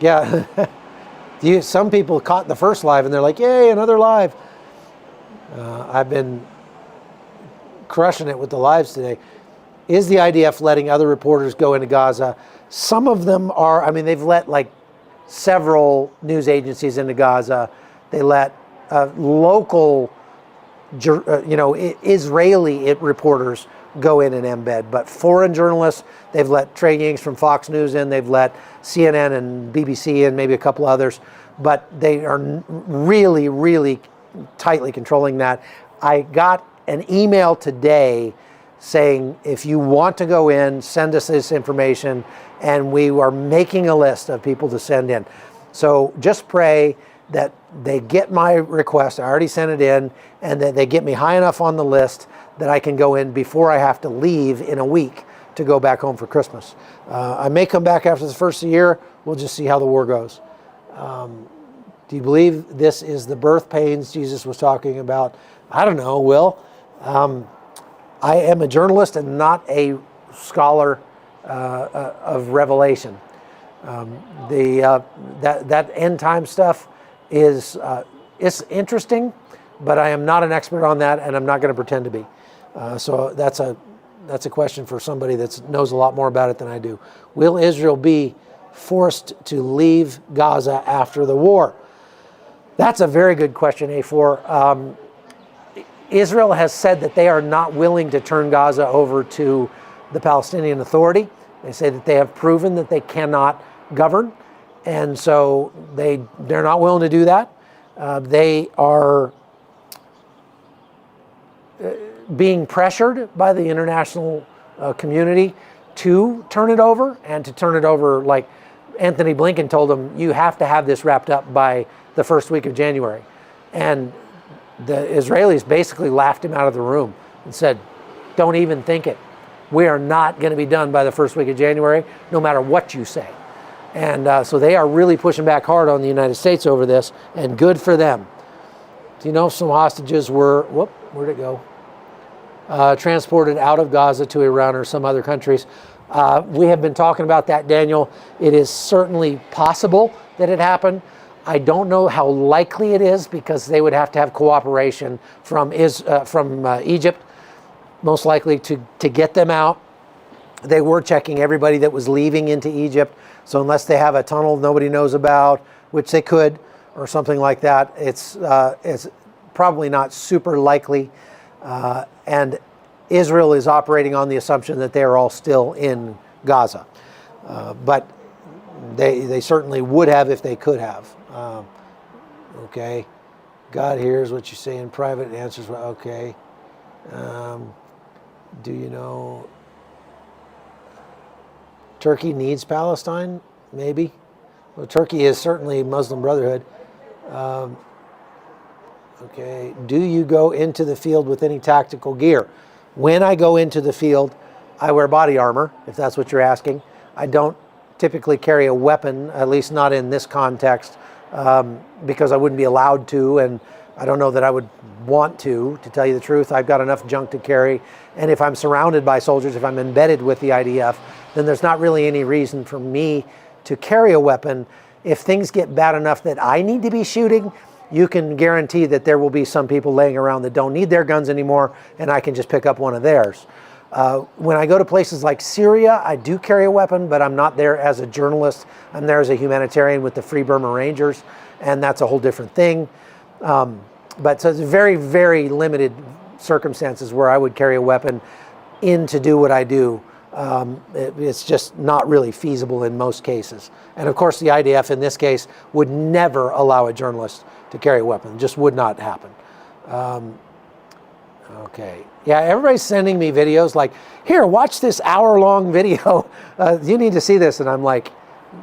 yeah, some people caught the first live and they're like, yay, another live. I've been crushing it with the lives today. Is the IDF letting other reporters go into Gaza? Some of them are. I mean, they've let like several news agencies into Gaza. They let local, Israeli reporters go in and embed. But foreign journalists, they've let Trey Yingst from Fox News in. They've let CNN and BBC and maybe a couple others. But they are really, really tightly controlling that. I got an email today saying, if you want to go in, send us this information, and we are making a list of people to send in. So just pray that they get my request, I already sent it in, and that they get me high enough on the list that I can go in before I have to leave in a week to go back home for Christmas. I may come back after the first of the year. We'll just see how the war goes. Do you believe this is the birth pains Jesus was talking about? I don't know, Will. I am a journalist and not a scholar of Revelation. That end time stuff is it's interesting, but I am not an expert on that, and I'm not going to pretend to be. So that's a question for somebody that knows a lot more about it than I do. Will Israel be forced to leave Gaza after the war? That's a very good question, A4. Israel has said that they are not willing to turn Gaza over to the Palestinian Authority. They say that they have proven that they cannot govern, and so they're not willing to do that. They are being pressured by the international community to turn it over, and to turn it over like Anthony Blinken told them, you have to have this wrapped up by the first week of January. And the Israelis basically laughed him out of the room and said, don't even think it. We are not going to be done by the first week of January, no matter what you say. And so they are really pushing back hard on the United States over this, and good for them. Do you know if some hostages were, where'd it go? Transported out of Gaza to Iran or some other countries? We have been talking about that, Daniel. It is certainly possible that it happened. I don't know how likely it is, because they would have to have cooperation from Egypt, most likely to get them out. They were checking everybody that was leaving into Egypt. So unless they have a tunnel nobody knows about, which they could, or something like that, it's probably not super likely. And Israel is operating on the assumption that they are all still in Gaza. But they certainly would have if they could have. Okay. God hears what you say in private and answers. Okay. Do you know Turkey needs Palestine? Maybe. Well, Turkey is certainly Muslim Brotherhood. Okay. Do you go into the field with any tactical gear? When I go into the field, I wear body armor, if that's what you're asking. I don't typically carry a weapon, at least not in this context, because I wouldn't be allowed to, and I don't know that I would want to tell you the truth. I've got enough junk to carry, and if I'm surrounded by soldiers, if I'm embedded with the IDF, then there's not really any reason for me to carry a weapon. If things get bad enough that I need to be shooting, you can guarantee that there will be some people laying around that don't need their guns anymore, and I can just pick up one of theirs. When I go to places like Syria, I do carry a weapon, but I'm not there as a journalist. I'm there as a humanitarian with the Free Burma Rangers, and that's a whole different thing. But so it's very, very limited circumstances where I would carry a weapon in to do what I do. It's just not really feasible in most cases. And of course, the IDF in this case would never allow a journalist to carry a weapon. It just would not happen. Okay. Yeah, everybody's sending me videos like, here, watch this hour-long video. You need to see this. And I'm like,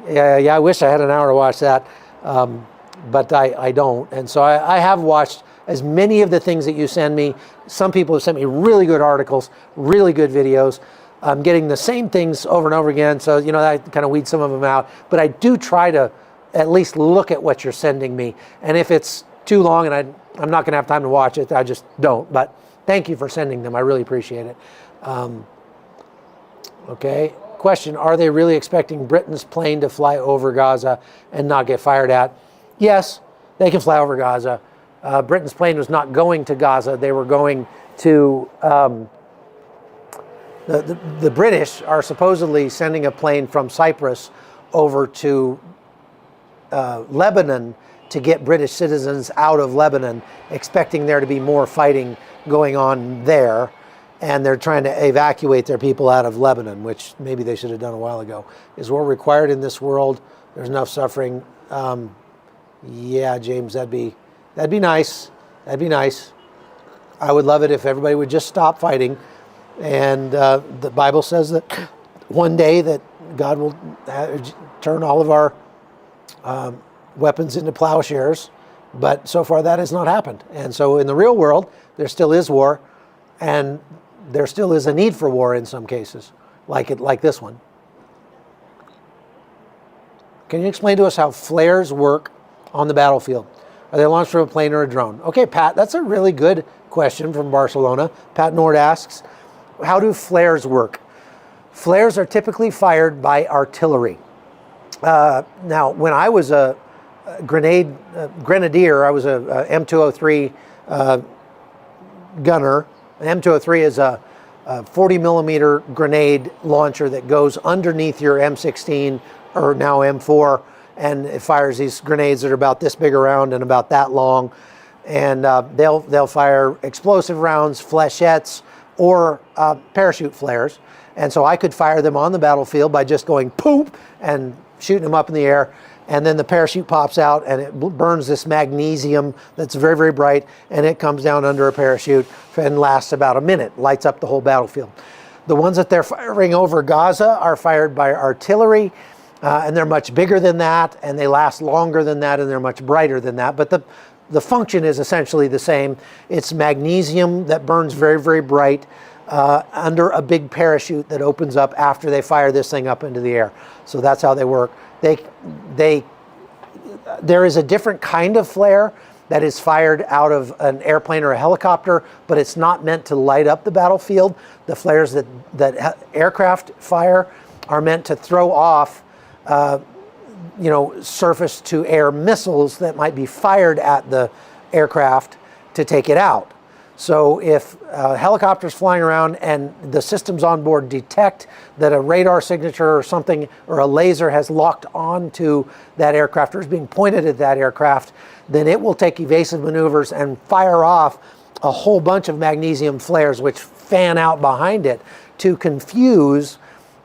yeah, I wish I had an hour to watch that. But I don't. And so I have watched as many of the things that you send me. Some people have sent me really good articles, really good videos. I'm getting the same things over and over again, so I kind of weed some of them out. But I do try to at least look at what you're sending me. And if it's too long and I'm not going to have time to watch it, I just don't. But thank you for sending them. I really appreciate it. Okay. Question, are they really expecting Britain's plane to fly over Gaza and not get fired at? Yes, they can fly over Gaza. Britain's plane was not going to Gaza. They were going to... The British are supposedly sending a plane from Cyprus over to Lebanon to get British citizens out of Lebanon, expecting there to be more fighting going on there. And they're trying to evacuate their people out of Lebanon, which maybe they should have done a while ago. Is war required in this world? There's enough suffering. Yeah, James, that'd be nice. That'd be nice. I would love it if everybody would just stop fighting. And the Bible says that one day that God will turn all of our weapons into plowshares, but so far that has not happened. And so in the real world, there still is war, and there still is a need for war in some cases, like this one. Can you explain to us how flares work on the battlefield? Are they launched from a plane or a drone? Okay, Pat, that's a really good question from Barcelona. Pat Nord asks, how do flares work? Flares are typically fired by artillery. Now, when I was a grenadier, I was a M203 gunner. An M203 is a 40 millimeter grenade launcher that goes underneath your M16 or now M4, and it fires these grenades that are about this big around and about that long. And they'll fire explosive rounds, flechettes, or parachute flares. And so I could fire them on the battlefield by just going poop and shooting them up in the air. And then the parachute pops out and it burns this magnesium that's very, very bright, and it comes down under a parachute and lasts about a minute, lights up the whole battlefield. The ones that they're firing over Gaza are fired by artillery, and they're much bigger than that, and they last longer than that, and they're much brighter than that. But the function is essentially the same. It's magnesium that burns very, very bright under a big parachute that opens up after they fire this thing up into the air. So that's how they work. There is a different kind of flare that is fired out of an airplane or a helicopter, but it's not meant to light up the battlefield. The flares that aircraft fire are meant to throw off surface to air missiles that might be fired at the aircraft to take it out. So if a helicopter's flying around and the systems on board detect that a radar signature or something or a laser has locked onto that aircraft or is being pointed at that aircraft, then it will take evasive maneuvers and fire off a whole bunch of magnesium flares which fan out behind it to confuse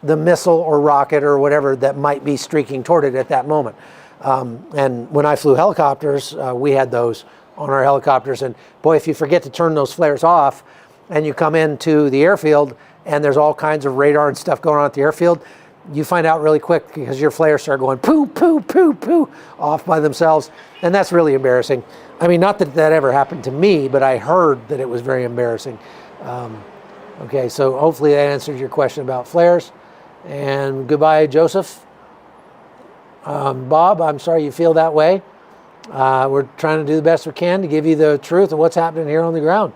the missile or rocket or whatever that might be streaking toward it at that moment. And when I flew helicopters, we had those on our helicopters. And boy, if you forget to turn those flares off and you come into the airfield and there's all kinds of radar and stuff going on at the airfield, you find out really quick because your flares start going poo, poo, poo, poo off by themselves. And that's really embarrassing. I mean, not that that ever happened to me, but I heard that it was very embarrassing. Okay, so hopefully that answers your question about flares. And goodbye, Joseph. Bob, I'm sorry you feel that way. We're trying to do the best we can to give you the truth of what's happening here on the ground.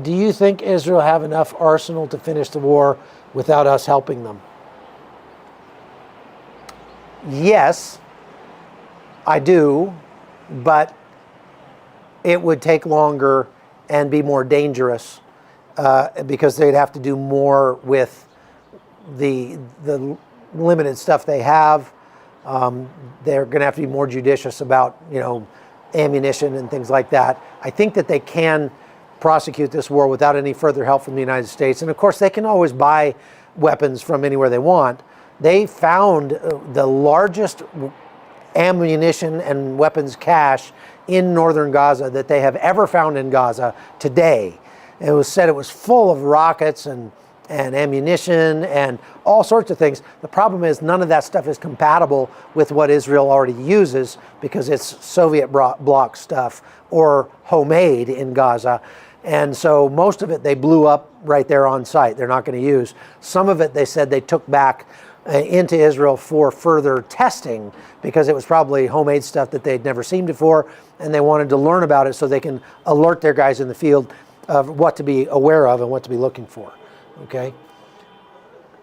Do you think Israel have enough arsenal to finish the war without us helping them? Yes, I do, but it would take longer and be more dangerous because they'd have to do more with the limited stuff they have. They're going to have to be more judicious about, ammunition and things like that. I think that they can prosecute this war without any further help from the United States. And of course, they can always buy weapons from anywhere they want. They found the largest ammunition and weapons cache in northern Gaza that they have ever found in Gaza today. It was said it was full of rockets and ammunition and all sorts of things. The problem is none of that stuff is compatible with what Israel already uses because it's Soviet bloc stuff or homemade in Gaza. And so most of it they blew up right there on site. They're not going to use. Some of it, they said they took back into Israel for further testing because it was probably homemade stuff that they'd never seen before, and they wanted to learn about it so they can alert their guys in the field of what to be aware of and what to be looking for. Okay?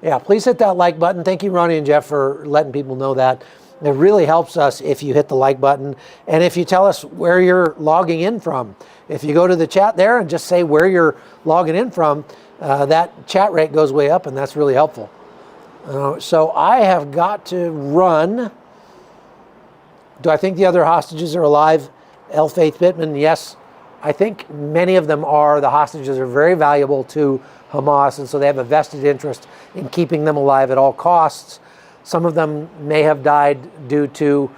Yeah, please hit that like button. Thank you, Ronnie and Jeff, for letting people know that. It really helps us if you hit the like button and if you tell us where you're logging in from. If you go to the chat there and just say where you're logging in from, that chat rate goes way up, and that's really helpful. So I have got to run. Do I think the other hostages are alive? L. Faith Bittman, yes. I think many of them are. The hostages are very valuable to Hamas, and so they have a vested interest in keeping them alive at all costs. Some of them may have died due to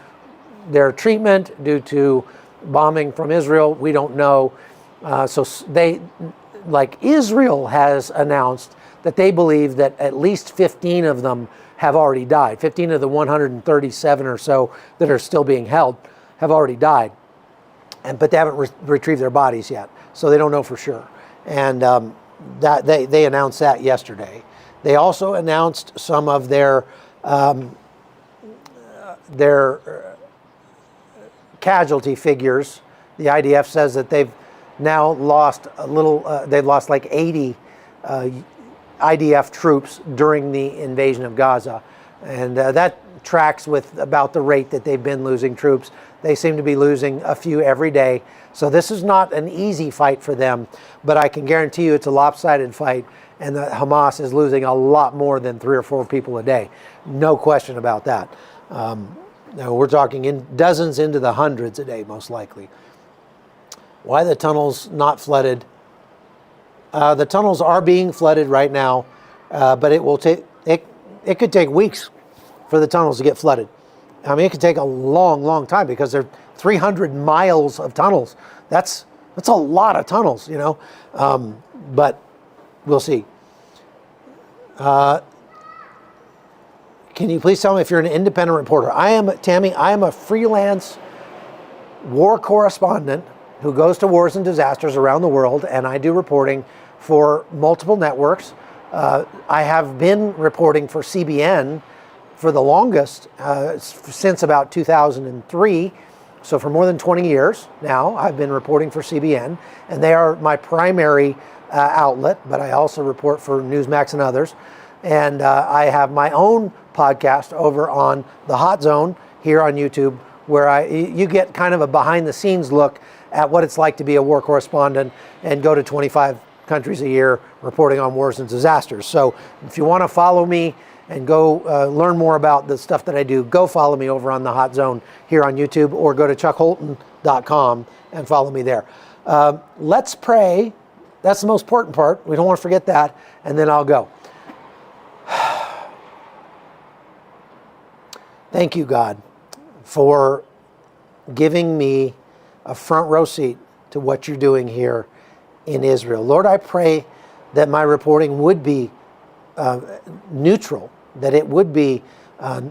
their treatment, due to bombing from Israel. We don't know. So they, like Israel has announced that they believe that at least 15 of them have already died. 15 of the 137 or so that are still being held have already died. But they haven't retrieved their bodies yet, so they don't know for sure. And that they announced that yesterday. They also announced some of their casualty figures. The IDF says that they've now lost they've lost like 80 IDF troops during the invasion of Gaza. And that tracks with about the rate that they've been losing troops. They seem to be losing a few every day. So this is not an easy fight for them, but I can guarantee you it's a lopsided fight, and that Hamas is losing a lot more than 3 or 4 people a day. No question about that. We're talking in dozens into the hundreds a day, most likely. Why the tunnels not flooded? The tunnels are being flooded right now, but it will take it could take weeks for the tunnels to get flooded. I mean, it could take a long, long time because they're 300 miles of tunnels. That's a lot of tunnels, you know. But we'll see. Can you please tell me if you're an independent reporter? I am, Tammy. I am a freelance war correspondent who goes to wars and disasters around the world, and I do reporting for multiple networks. I have been reporting for CBN for the longest, since about 2003. So for more than 20 years now, I've been reporting for CBN, and they are my primary outlet, but I also report for Newsmax and others. And I have my own podcast over on the Hot Zone here on YouTube, where you get kind of a behind-the-scenes look at what it's like to be a war correspondent and go to 25 countries a year reporting on wars and disasters. So if you want to follow me and go learn more about the stuff that I do, go follow me over on the Hot Zone here on YouTube, or go to chuckholton.com and follow me there. Let's pray. That's the most important part. We don't want to forget that. And then I'll go. Thank you, God, for giving me a front row seat to what you're doing here in Israel. Lord, I pray that my reporting would be neutral, that it would be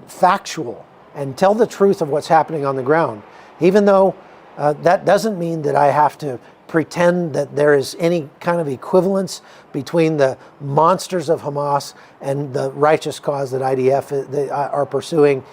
factual and tell the truth of what's happening on the ground. Even though that doesn't mean that I have to pretend that there is any kind of equivalence between the monsters of Hamas and the righteous cause that IDF are pursuing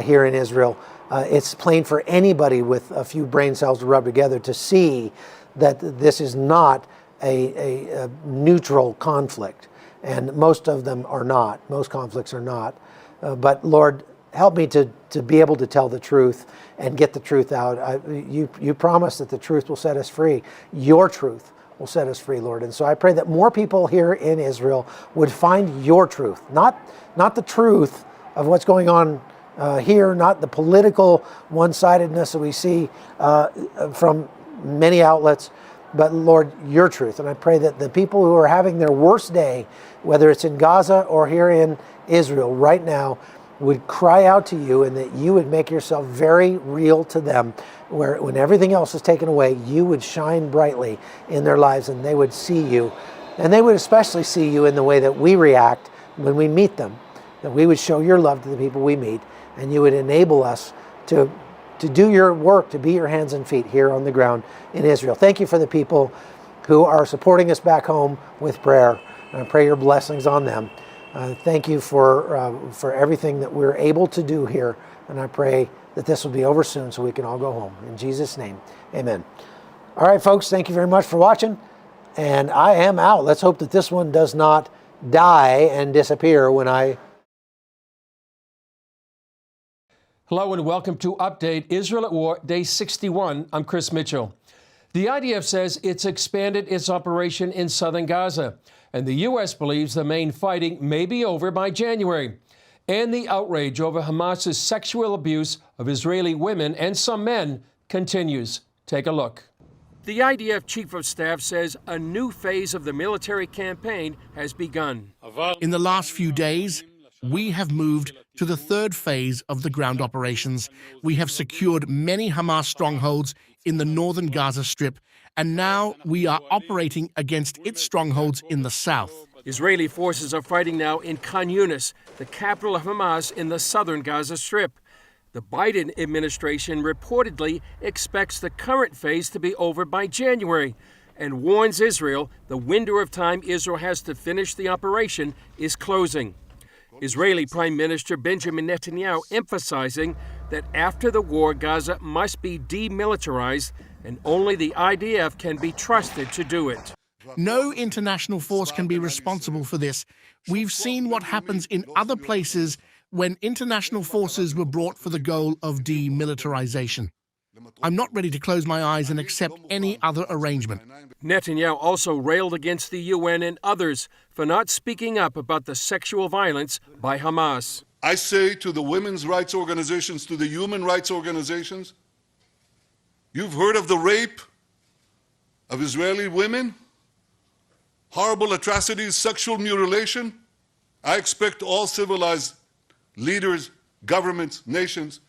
here in Israel. It's plain for anybody with a few brain cells to rub together to see that this is not a neutral conflict. And most of them are not. Most conflicts are not. But Lord, help me to be able to tell the truth and get the truth out. You promise that the truth will set us free. Your truth will set us free, Lord. And so I pray that more people here in Israel would find your truth, not the truth of what's going on here, not the political one-sidedness that we see from many outlets, but Lord, your truth. And I pray that the people who are having their worst day, whether it's in Gaza or here in Israel right now, would cry out to you, and that you would make yourself very real to them, where when everything else is taken away, you would shine brightly in their lives, and they would see you. And they would especially see you in the way that we react when we meet them, that we would show your love to the people we meet, and you would enable us to do your work, to be your hands and feet here on the ground in Israel. Thank you for the people who are supporting us back home with prayer. And I pray your blessings on them. Thank you for everything that we're able to do here. And I pray that this will be over soon so we can all go home. In Jesus' name, amen. All right, folks, thank you very much for watching. And I am out. Let's hope that this one does not die and disappear when I... Hello and welcome to Update Israel at War, Day 61. I'm Chris Mitchell. The IDF says it's expanded its operation in southern Gaza, and the U.S. believes the main fighting may be over by January. And the outrage over Hamas's sexual abuse of Israeli women and some men continues. Take a look. The IDF Chief of Staff says a new phase of the military campaign has begun. In the last few days, we have moved to the third phase of the ground operations. We have secured many Hamas strongholds in the northern Gaza Strip, and now we are operating against its strongholds in the south. Israeli forces are fighting now in Khan Yunis, the capital of Hamas in the southern Gaza Strip. The Biden administration reportedly expects the current phase to be over by January and warns Israel the window of time Israel has to finish the operation is closing. Israeli Prime Minister Benjamin Netanyahu emphasizing that after the war, Gaza must be demilitarized and only the IDF can be trusted to do it. No international force can be responsible for this. We've seen what happens in other places when international forces were brought for the goal of demilitarization. I'm not ready to close my eyes and accept any other arrangement. Netanyahu also railed against the UN and others for not speaking up about the sexual violence by Hamas. I say to the women's rights organizations, to the human rights organizations, you've heard of the rape of Israeli women, horrible atrocities, sexual mutilation. I expect all civilized leaders, governments, nations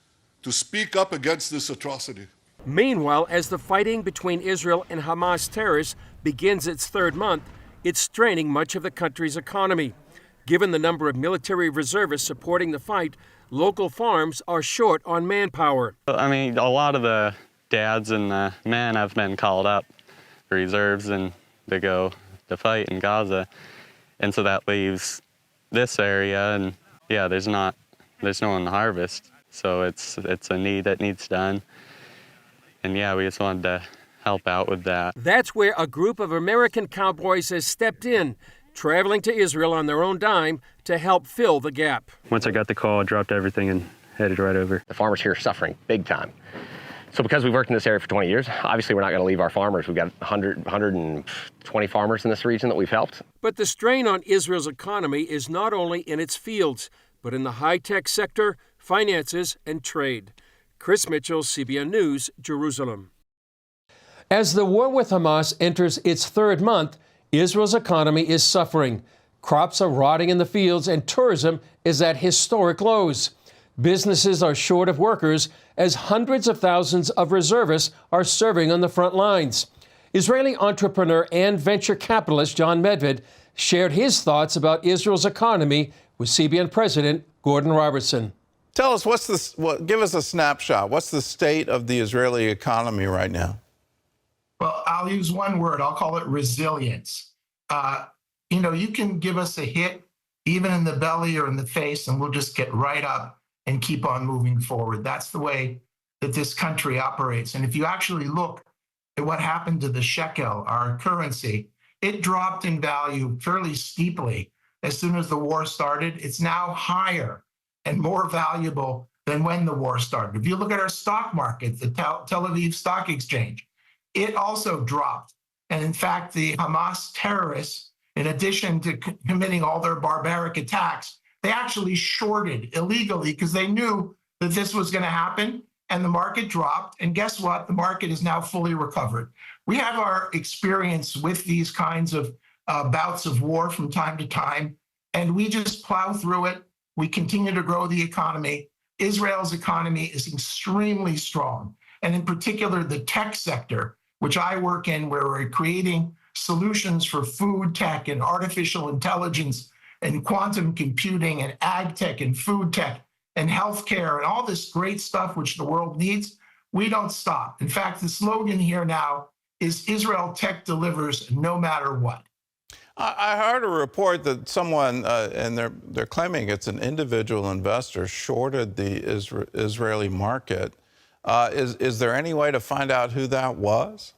to speak up against this atrocity. Meanwhile, as the fighting between Israel and Hamas terrorists begins its third month, it's straining much of the country's economy. Given the number of military reservists supporting the fight, local farms are short on manpower. I mean, a lot of the dads and the men have been called up for reserves and to go to fight in Gaza. And so that leaves this area, and yeah, there's no one to harvest. So it's a need that needs done. And yeah, we just wanted to help out with that. That's where a group of American cowboys has stepped in, traveling to Israel on their own dime to help fill the gap. Once I got the call, I dropped everything and headed right over. The farmers here are suffering big time. So because we've worked in this area for 20 years, obviously we're not going to leave our farmers. We've got 120 farmers in this region that we've helped. But the strain on Israel's economy is not only in its fields, but in the high-tech sector, finances, and trade. Chris Mitchell, CBN News, Jerusalem. As the war with Hamas enters its third month, Israel's economy is suffering. Crops are rotting in the fields and tourism is at historic lows. Businesses are short of workers as hundreds of thousands of reservists are serving on the front lines. Israeli entrepreneur and venture capitalist John Medved shared his thoughts about Israel's economy with CBN President Gordon Robertson. Tell us, give us a snapshot. What's the state of the Israeli economy right now? Well, I'll use one word. I'll call it resilience. You can give us a hit, even in the belly or in the face, and we'll just get right up and keep on moving forward. That's the way that this country operates. And if you actually look at what happened to the shekel, our currency, it dropped in value fairly steeply as soon as the war started. It's now higher and more valuable than when the war started. If you look at our stock market, the Tel Aviv Stock Exchange, it also dropped. And in fact, the Hamas terrorists, in addition to committing all their barbaric attacks, they actually shorted illegally because they knew that this was going to happen, and the market dropped. And guess what? The market is now fully recovered. We have our experience with these kinds of bouts of war from time to time, and we just plow through it. We continue to grow the economy. Israel's economy is extremely strong, and in particular, the tech sector, which I work in, where we're creating solutions for food tech and artificial intelligence and quantum computing and ag tech and food tech and healthcare and all this great stuff which the world needs. We don't stop. In fact, the slogan here now is Israel tech delivers no matter what. I heard a report that someone, and they're claiming it's an individual investor, shorted the Israeli market. Is there any way to find out who that was?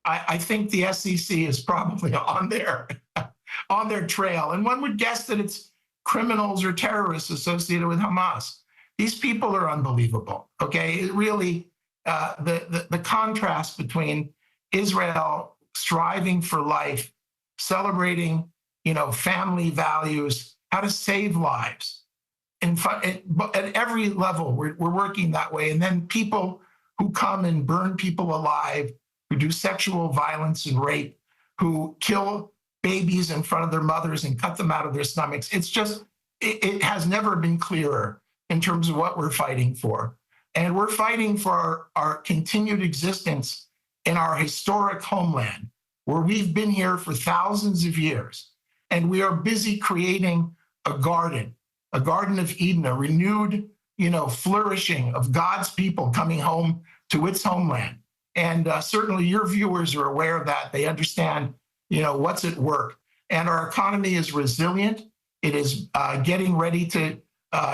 I think the SEC is probably on their trail, and one would guess that it's criminals or terrorists associated with Hamas. These people are unbelievable. Okay, it really the contrast between Israel striving for life, celebrating, family values, how to save lives. At every level, we're working that way. And then people who come and burn people alive, who do sexual violence and rape, who kill babies in front of their mothers and cut them out of their stomachs. It's just, it has never been clearer in terms of what we're fighting for. And we're fighting for our continued existence in our historic homeland, where we've been here for thousands of years. And we are busy creating a garden of Eden, a renewed, flourishing of God's people coming home to its homeland. And certainly your viewers are aware of that. They understand, what's at work. And our economy is resilient. It is getting ready to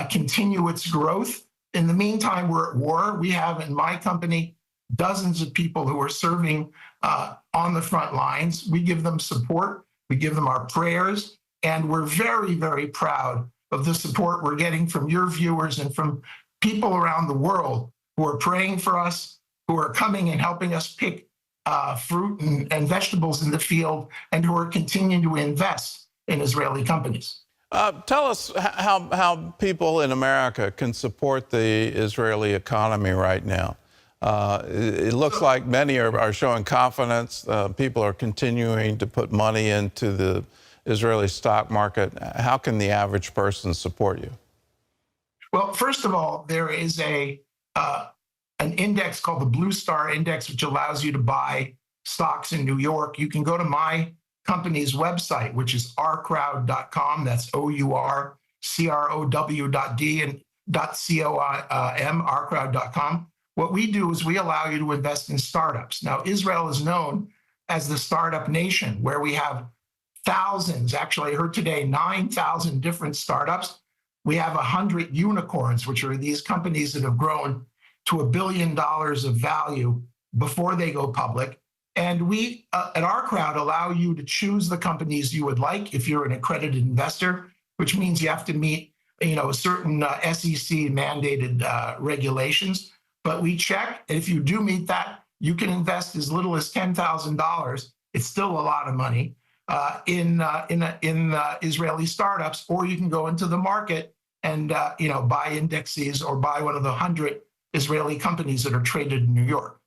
continue its growth. In the meantime, we're at war. We have in my company dozens of people who are serving on the front lines. We give them support. We give them our prayers. And we're very, very proud of the support we're getting from your viewers and from people around the world who are praying for us, who are coming and helping us pick fruit and vegetables in the field, and who are continuing to invest in Israeli companies. Tell us how people in America can support the Israeli economy right now. It looks like many are showing confidence. People are continuing to put money into the Israeli stock market. How can the average person support you? Well, first of all, there is an index called the Blue Star Index, which allows you to buy stocks in New York. You can go to my company's website, which is ourcrowd.com. That's OURCROW.D and .com, ourcrowd.com. What we do is we allow you to invest in startups. Now, Israel is known as the startup nation, where we have thousands, actually I heard today, 9,000 different startups. We have 100 unicorns, which are these companies that have grown to $1 billion of value before they go public. And we, at our crowd, allow you to choose the companies you would like if you're an accredited investor, which means you have to meet, certain SEC mandated regulations. But we check, and if you do meet that, you can invest as little as $10,000. It's still a lot of money in Israeli startups, or you can go into the market and buy indexes or buy one of the 100 Israeli companies that are traded in New York.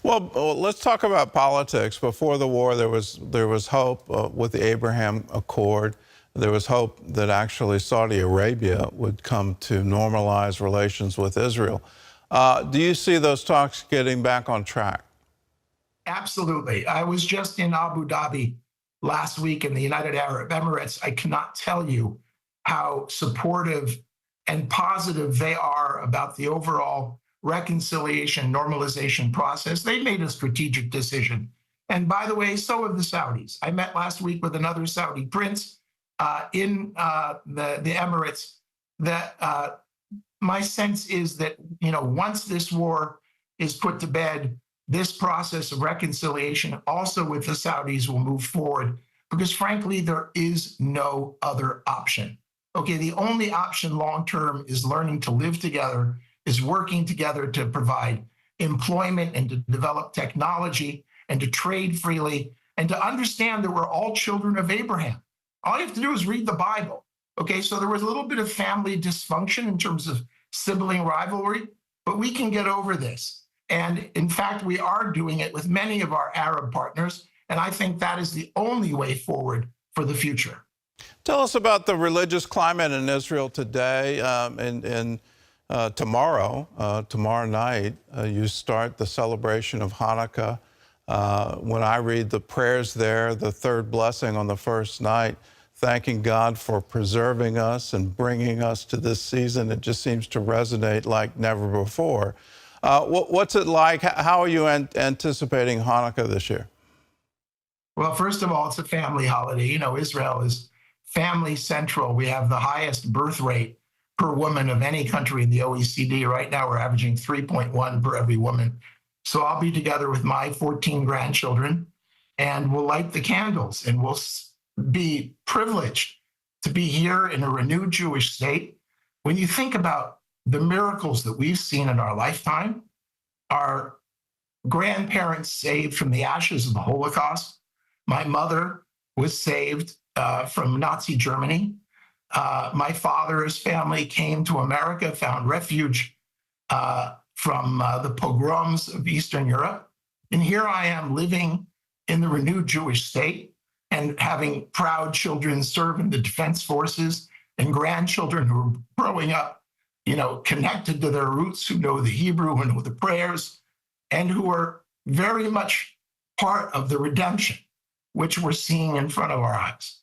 Well, let's talk about politics. Before the war, there was hope with the Abraham Accord. There was hope that actually Saudi Arabia would come to normalize relations with Israel. Do you see those talks getting back on track? Absolutely. I was just in Abu Dhabi last week in the United Arab Emirates. I cannot tell you how supportive and positive they are about the overall reconciliation, normalization process. They made a strategic decision. And by the way, so have the Saudis. I met last week with another Saudi prince in the Emirates. That my sense is that, once this war is put to bed, this process of reconciliation also with the Saudis will move forward, because frankly, there is no other option. Okay, the only option long-term is learning to live together, is working together to provide employment and to develop technology and to trade freely and to understand that we're all children of Abraham. All you have to do is read the Bible. Okay, so there was a little bit of family dysfunction in terms of sibling rivalry, but we can get over this. And in fact, we are doing it with many of our Arab partners. And I think that is the only way forward for the future. Tell us about the religious climate in Israel today. Tomorrow night, you start the celebration of Hanukkah. When I read the prayers there, the third blessing on the first night, thanking God for preserving us and bringing us to this season, it just seems to resonate like never before. What's it like? How are you anticipating Hanukkah this year? Well, first of all, it's a family holiday. You know, Israel is family central. We have the highest birth rate per woman of any country in the OECD. Right now, we're averaging 3.1 per every woman. So I'll be together with my 14 grandchildren, and we'll light the candles, and we'll be privileged to be here in a renewed Jewish state. When you think about the miracles that we've seen in our lifetime, our grandparents saved from the ashes of the Holocaust. My mother was saved from Nazi Germany. My father's family came to America, found refuge from the pogroms of Eastern Europe. And here I am living in the renewed Jewish state and having proud children serve in the defense forces and grandchildren who are growing up, you know, connected to their roots, who know the Hebrew, who know the prayers, and who are very much part of the redemption, which we're seeing in front of our eyes.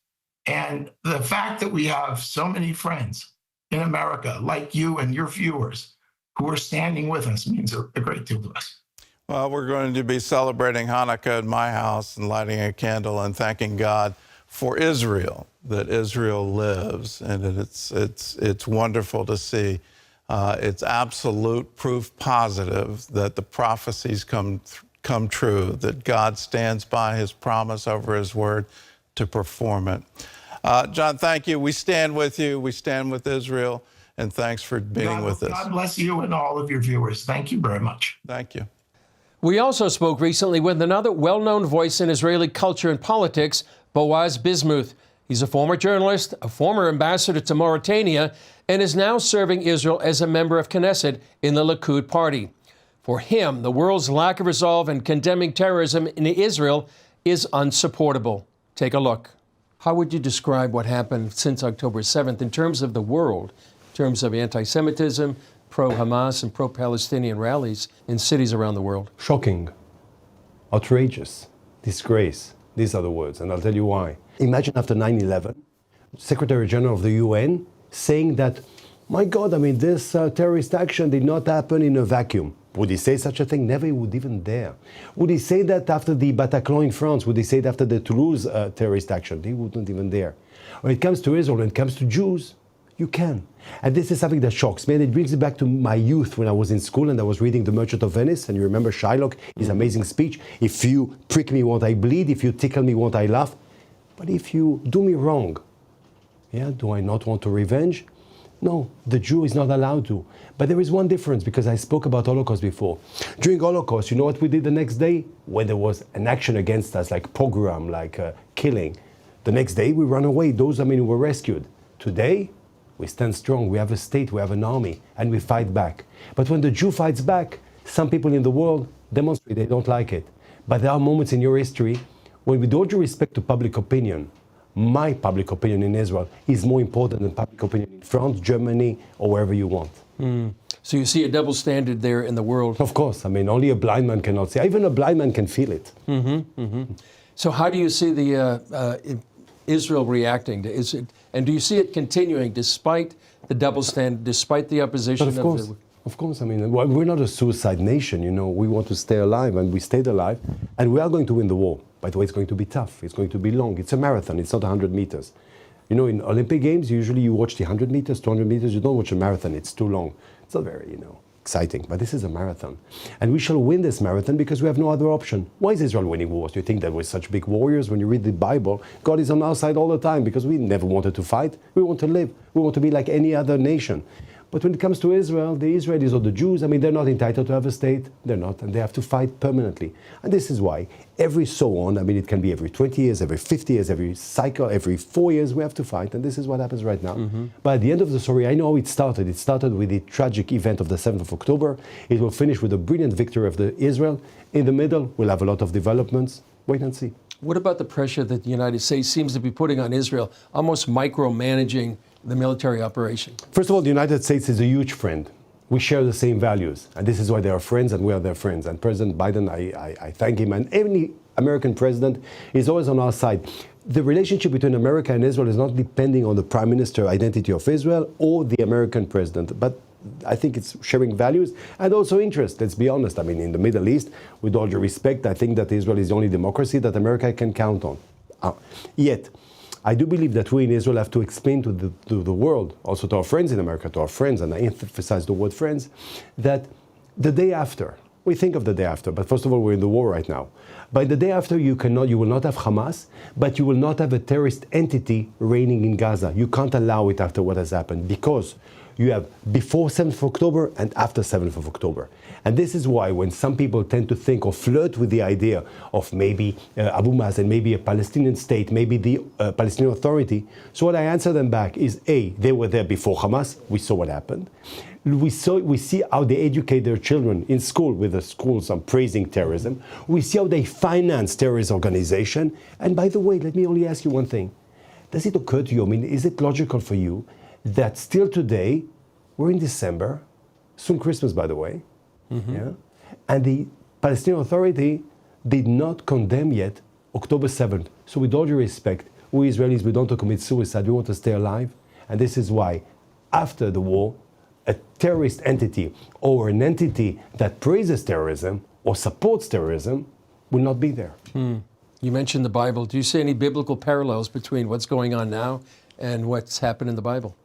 And the fact that we have so many friends in America, like you and your viewers, who are standing with us means a great deal to us. Well, we're going to be celebrating Hanukkah at my house and lighting a candle and thanking God for Israel, that Israel lives, and it's wonderful to see. It's absolute proof positive that the prophecies come true, that God stands by his promise over his word to perform it. John, thank you. We stand with you. We stand with Israel, and thanks for being with us. God bless you and all of your viewers. Thank you very much. Thank you. We also spoke recently with another well-known voice in Israeli culture and politics, Boaz Bismuth. He's a former journalist, a former ambassador to Mauritania, and is now serving Israel as a member of Knesset in the Likud party. For him, the world's lack of resolve in condemning terrorism in Israel is unsupportable. Take a look. How would you describe what happened since October 7th in terms of the world, in terms of anti-Semitism, pro-Hamas and pro-Palestinian rallies in cities around the world? Shocking, outrageous, disgrace. These are the words, and I'll tell you why. Imagine after 9/11, Secretary General of the UN saying that, my God, I mean, this terrorist action did not happen in a vacuum. Would he say such a thing? Never he would even dare. Would he say that after the Bataclan in France? Would he say it after the Toulouse terrorist action? He wouldn't even dare. When it comes to Israel, when it comes to Jews, you can. And this is something that shocks me. And it brings me back to my youth when I was in school and I was reading The Merchant of Venice. And you remember Shylock, his amazing speech. If you prick me, won't I bleed? If you tickle me, won't I laugh? But if you do me wrong, yeah, do I not want to revenge? No, the Jew is not allowed to. But there is one difference, because I spoke about Holocaust before. During Holocaust, you know what we did the next day? When there was an action against us, like pogrom, like killing. The next day, we run away. Those, who were rescued. Today, we stand strong. We have a state, we have an army, and we fight back. But when the Jew fights back, some people in the world demonstrate they don't like it. But there are moments in your history when, with all due respect to public opinion, my public opinion in Israel is more important than public opinion in France, Germany, or wherever you want. So you see a double standard there in the world. Of course. Only a blind man cannot see. Even a blind man can feel it. So how do you see the Israel reacting? And do you see it continuing despite the double standard, despite the opposition? But of course. We're not a suicide nation. We want to stay alive, and we stayed alive, and we are going to win the war. By the way, it's going to be tough. It's going to be long. It's a marathon. It's not 100 meters. In Olympic Games, usually you watch the 100 meters, 200 meters. You don't watch a marathon. It's too long. It's not very, exciting. But this is a marathon. And we shall win this marathon because we have no other option. Why is Israel winning wars? Do you think that we're such big warriors? When you read the Bible, God is on our side all the time because we never wanted to fight. We want to live. We want to be like any other nation. But when it comes to Israel, the Israelis or the Jews, they're not entitled to have a state. They're not, and they have to fight permanently. And this is why every so on, it can be every 20 years, every 50 years, every cycle, every 4 years, we have to fight. And this is what happens right now. But at the end of the story, I know how it started. It started with the tragic event of the 7th of October. It will finish with a brilliant victory of Israel. In the middle, we'll have a lot of developments. Wait and see. What about the pressure that the United States seems to be putting on Israel, almost micromanaging the military operation? First of all, the United States is a huge friend. We share the same values, and this is why they are friends, and we are their friends. And President Biden, I thank him, and any American president is always on our side. The relationship between America and Israel is not depending on the prime minister identity of Israel or the American president, but I think it's sharing values and also interest. Let's be honest. I mean, in the Middle East, with all due respect, I think that Israel is the only democracy that America can count on. Yet, I do believe that we in Israel have to explain to the world, also to our friends in America, to our friends, and I emphasize the word friends, that the day after, we think of the day after, but first of all, we're in the war right now. By the day after, you will not have Hamas, but you will not have a terrorist entity reigning in Gaza. You can't allow it after what has happened, because you have before 7th of October and after 7th of October. And this is why when some people tend to think or flirt with the idea of maybe Abu Mazen, maybe a Palestinian state, maybe the Palestinian Authority, so what I answer them back is, A, they were there before Hamas, we saw what happened. We see how they educate their children in school, with the schools on praising terrorism. We see how they finance terrorist organization. And by the way, let me only ask you one thing. Does it occur to you, I mean, is it logical for you that still today, we're in December, soon Christmas, by the way, yeah? And the Palestinian Authority did not condemn yet October 7th. So with all due respect, we Israelis, we don't want to commit suicide, we want to stay alive. And this is why, after the war, a terrorist entity or an entity that praises terrorism or supports terrorism will not be there. You mentioned the Bible. Do you see any biblical parallels between what's going on now and what's happened in the Bible?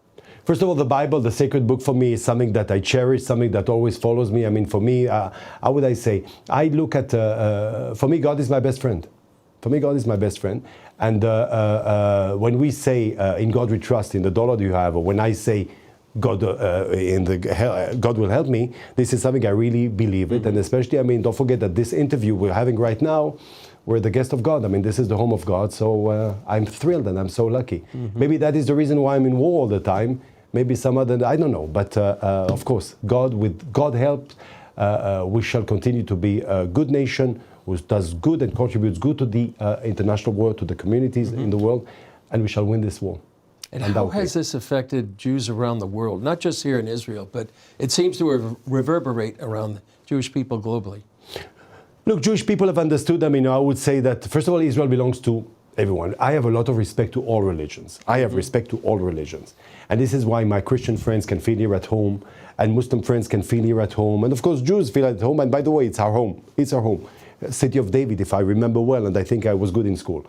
First of all, the Bible, the sacred book for me, is something that I cherish, something that always follows me. I mean, for me, how would I say? I look at, for me, God is my best friend. For me, God is my best friend. And when we say, in God we trust, in the dollar do you have, or when I say, God will help me, this is something I really believe it. And especially, I mean, don't forget that this interview we're having right now, we're the guest of God. I mean, this is the home of God. So I'm thrilled and I'm so lucky. Maybe that is the reason why I'm in war all the time. Maybe some other, I don't know. But of course, with God help, we shall continue to be a good nation who does good and contributes good to the international world, to the communities in the world, and we shall win this war. And how has this affected Jews around the world, not just here in Israel, but it seems to reverberate around Jewish people globally? Look, Jewish people have understood. I mean, I would say that, first of all, Israel belongs to everyone. I have a lot of respect to all religions. I have respect to all religions. And this is why my Christian friends can feel here at home, and Muslim friends can feel here at home. And of course, Jews feel at home. And by the way, it's our home. It's our home. City of David, if I remember well, and I think I was good in school.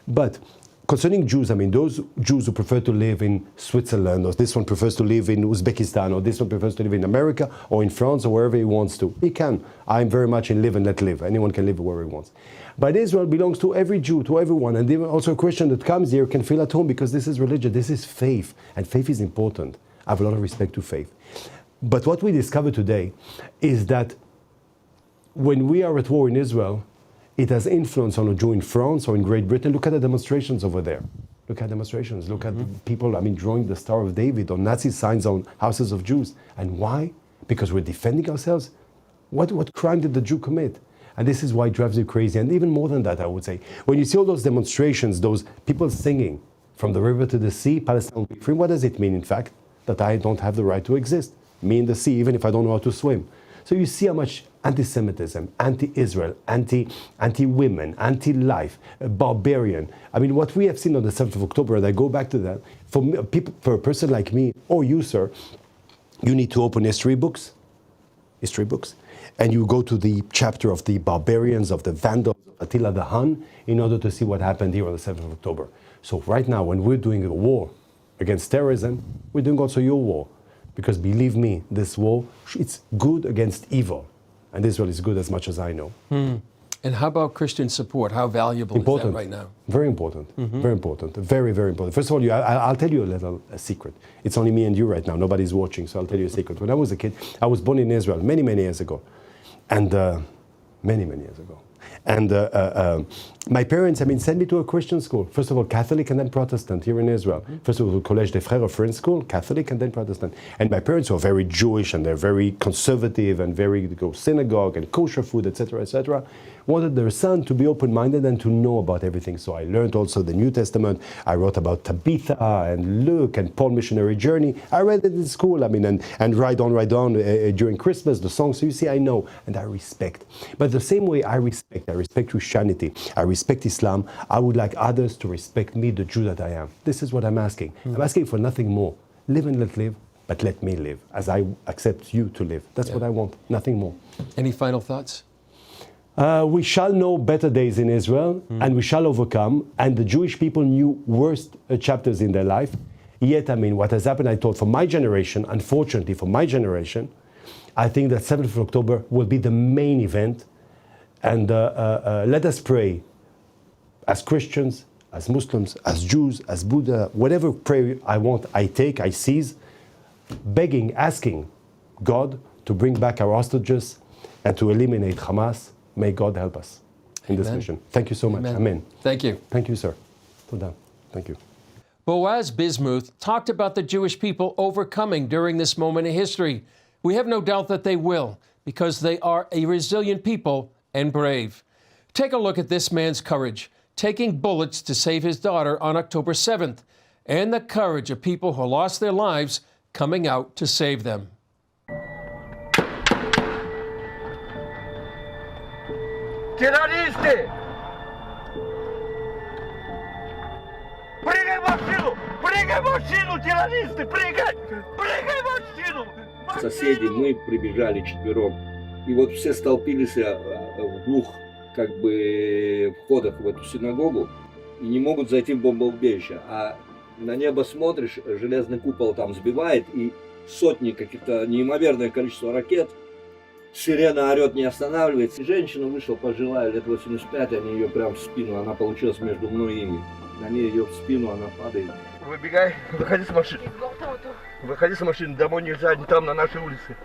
But concerning Jews, I mean, those Jews who prefer to live in Switzerland, or this one prefers to live in Uzbekistan, or this one prefers to live in America, or in France, or wherever he wants to. He can. I'm very much in live and let live. Anyone can live wherever he wants. But Israel belongs to every Jew, to everyone. And even also a Christian that comes here can feel at home, because this is religion, this is faith. And faith is important. I have a lot of respect to faith. But what we discover today is that when we are at war in Israel, it has influence on a Jew in France or in Great Britain. Look at the demonstrations over there. Look at demonstrations. Look at the people, I mean, drawing the Star of David or Nazi signs on houses of Jews. And why? Because we're defending ourselves? What crime did the Jew commit? And this is why it drives you crazy. And even more than that, I would say, when you see all those demonstrations, those people singing, from the river to the sea, Palestine will be free. What does it mean, in fact? That I don't have the right to exist. Me in the sea, even if I don't know how to swim. So you see how much anti-Semitism, anti-Israel, anti-women, anti-life, barbarian. I mean, what we have seen on the 7th of October, and I go back to that, for a person like me, or you, sir, you need to open history books, and you go to the chapter of the barbarians, of the Vandals, of Attila the Hun, in order to see what happened here on the 7th of October. So right now, when we're doing a war against terrorism, we're doing also your war. Because believe me, this war, it's good against evil. And Israel is good as much as I know. And how about Christian support? How valuable is that right now? Very important. Very important. Very, very important. First of all, I'll tell you a secret. It's only me and you right now. Nobody's watching, so I'll tell you a secret. When I was a kid, I was born in Israel many, many years ago. And many, many years ago. And my parents, I mean, sent me to a Christian school. First of all, Catholic and then Protestant here in Israel. First of all, Collège des Frères, a French school, Catholic and then Protestant. And my parents were very Jewish and they're very conservative and very go synagogue and kosher food, etc., etc. Wanted their son to be open-minded and to know about everything. So I learned also the New Testament. I wrote about Tabitha and Luke and Paul missionary journey. I read it in school, I mean, and write on during Christmas, the songs. So you see, I know and I respect. But the same way I respect Christianity, I respect Islam, I would like others to respect me, the Jew that I am. This is what I'm asking. I'm asking for nothing more. Live and let live. but let me live as I accept you to live. That's what I want, nothing more. Any final thoughts? We shall know better days in Israel, and we shall overcome. And the Jewish people knew worst chapters in their life. Yet, I mean, what has happened, I thought, for my generation, unfortunately for my generation, I think that 7th of October will be the main event. And let us pray, as Christians, as Muslims, as Jews, as Buddha, whatever prayer I want, I take, I seize, begging, asking God to bring back our hostages and to eliminate Hamas. May God help us in this mission. Thank you so much. Amen. Thank you. Thank you, sir. Toda. Thank you. Boaz Bismuth talked about the Jewish people overcoming during this moment in history. We have no doubt that they will, because they are a resilient people and brave. Take a look at this man's courage, taking bullets to save his daughter on October 7th, and the courage of people who lost their lives coming out to save them. Террористы! Прыгай в машину! Прыгай в машину, террористы! Прыгай! Прыгай в машину! Соседи, мы прибежали четвером. И вот все столпились в двух входах в эту синагогу и не могут зайти в бомбоубежище. А на небо смотришь, железный купол там сбивает, и сотни каких-то неимоверное количество ракет. Сирена орет, не останавливается. Женщина вышла пожилая, лет 85, они ее прям в спину, она получилась между мной и ими. На ней ее в спину, она падает. Выбегай, выходи с машины. Выходи с машины, домой нельзя, они там на нашей улице.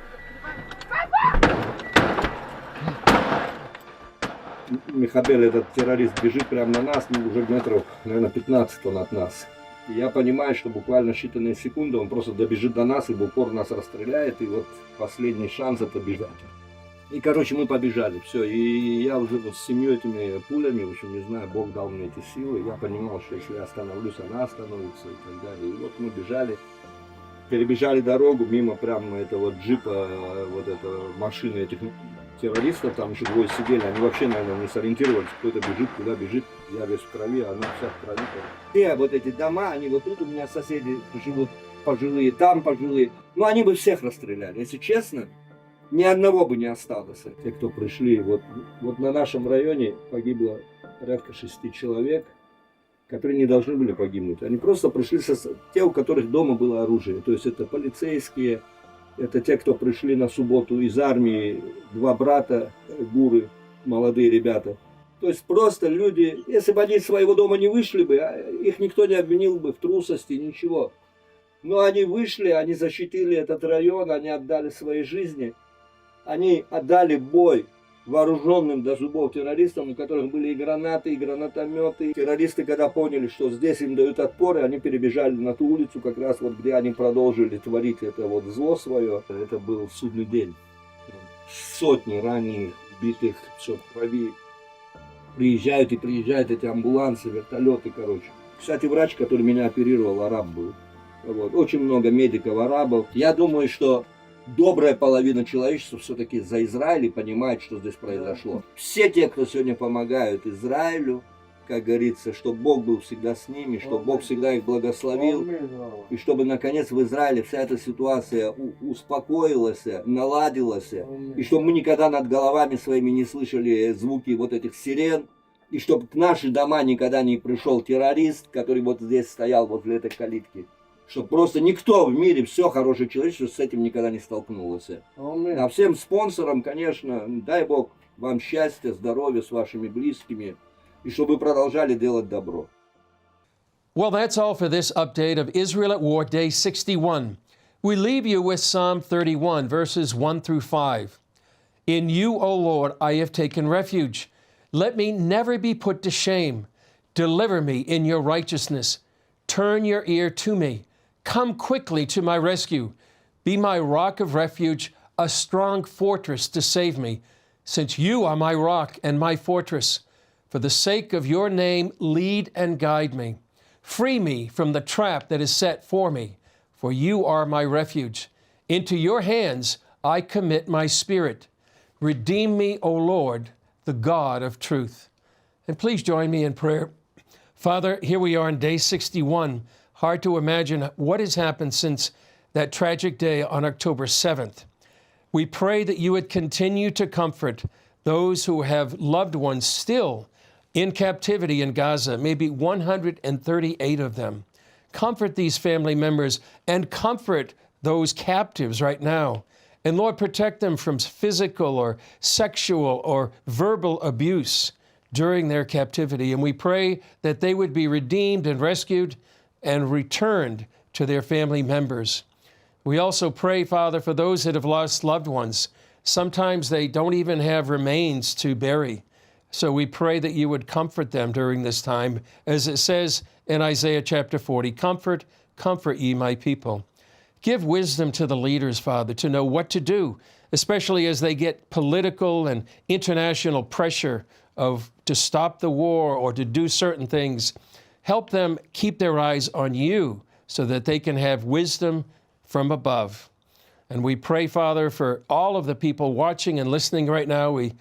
Михабель, этот террорист, бежит прямо на нас, уже метров, наверное, 15 он от нас. И я понимаю, что буквально считанные секунды он просто добежит до нас и в упор нас расстреляет, и вот последний шанс это бежать. И, короче, мы побежали, все, и я уже вот с 7 этими пулями, в общем, не знаю, Бог дал мне эти силы, я понимал, что если я остановлюсь, она остановится и так далее. И вот мы бежали, перебежали дорогу мимо прямо этого джипа, вот этой машины этих террористов, там еще двое сидели, они вообще, наверное, не сориентировались, кто-то бежит, куда бежит, я весь в крови, она вся в крови. Все вот эти дома, они вот тут у меня соседи живут пожилые, там пожилые, ну они бы всех расстреляли, если честно, ни одного бы не осталось. Те, кто пришли, вот на нашем районе погибло порядка 6 человек, которые не должны были погибнуть. Они просто пришли, те, у которых дома было оружие. То есть это полицейские, это те, кто пришли на субботу из армии, 2 брата, гуры, молодые ребята. То есть просто люди, если бы они из своего дома не вышли бы, их никто не обвинил бы в трусости, ничего. Но они вышли, они защитили этот район, они отдали свои жизни. Они отдали бой вооруженным до зубов террористам, у которых были и гранаты, и гранатометы. Террористы, когда поняли, что здесь им дают отпор, они перебежали на ту улицу, как раз вот где они продолжили творить это вот зло свое. Это был судный день. Сотни раненых, убитых, все в крови. Приезжают и приезжают эти амбулансы, вертолеты, короче. Кстати, врач, который меня оперировал, араб был. Вот. Очень много медиков арабов. Я думаю, что добрая половина человечества все-таки за Израиль и понимает, что здесь произошло. Все те, кто сегодня помогают Израилю, как говорится, чтобы Бог был всегда с ними, чтобы Бог всегда их благословил, и чтобы, наконец, в Израиле вся эта ситуация успокоилась, наладилась, и чтобы мы никогда над головами своими не слышали звуки вот этих сирен, и чтобы к нашим домам никогда не пришел террорист, который вот здесь стоял возле этой калитки. Чтобы просто никто в мире, все хорошее человечество с этим никогда не столкнулось. А всем спонсорам, конечно, дай Бог вам счастья, здоровья с вашими близкими, и чтобы вы продолжали делать добро. Well, that's all for this update of Israel at War, Day 61. We leave you with Psalm 31, verses 1 through 5. In you, O Lord, I have taken refuge. Let me never be put to shame. Deliver me in your righteousness. Turn your ear to me. Come quickly to my rescue. Be my rock of refuge, a strong fortress to save me, since you are my rock and my fortress. For the sake of your name, lead and guide me. Free me from the trap that is set for me, for you are my refuge. Into your hands I commit my spirit. Redeem me, O Lord, the God of truth. And please join me in prayer. Father, here we are on day 61. Hard to imagine what has happened since that tragic day on October 7th. We pray that you would continue to comfort those who have loved ones still in captivity in Gaza, maybe 138 of them. Comfort these family members and comfort those captives right now. And Lord, protect them from physical or sexual or verbal abuse during their captivity. And we pray that they would be redeemed and rescued and returned to their family members. We also pray, Father, for those that have lost loved ones. Sometimes they don't even have remains to bury. So we pray that you would comfort them during this time. As it says in Isaiah chapter 40, comfort, comfort ye my people. Give wisdom to the leaders, Father, to know what to do, especially as they get political and international pressure to stop the war or to do certain things. Help them keep their eyes on you so that they can have wisdom from above. And we pray, Father, for all of the people watching and listening right now. We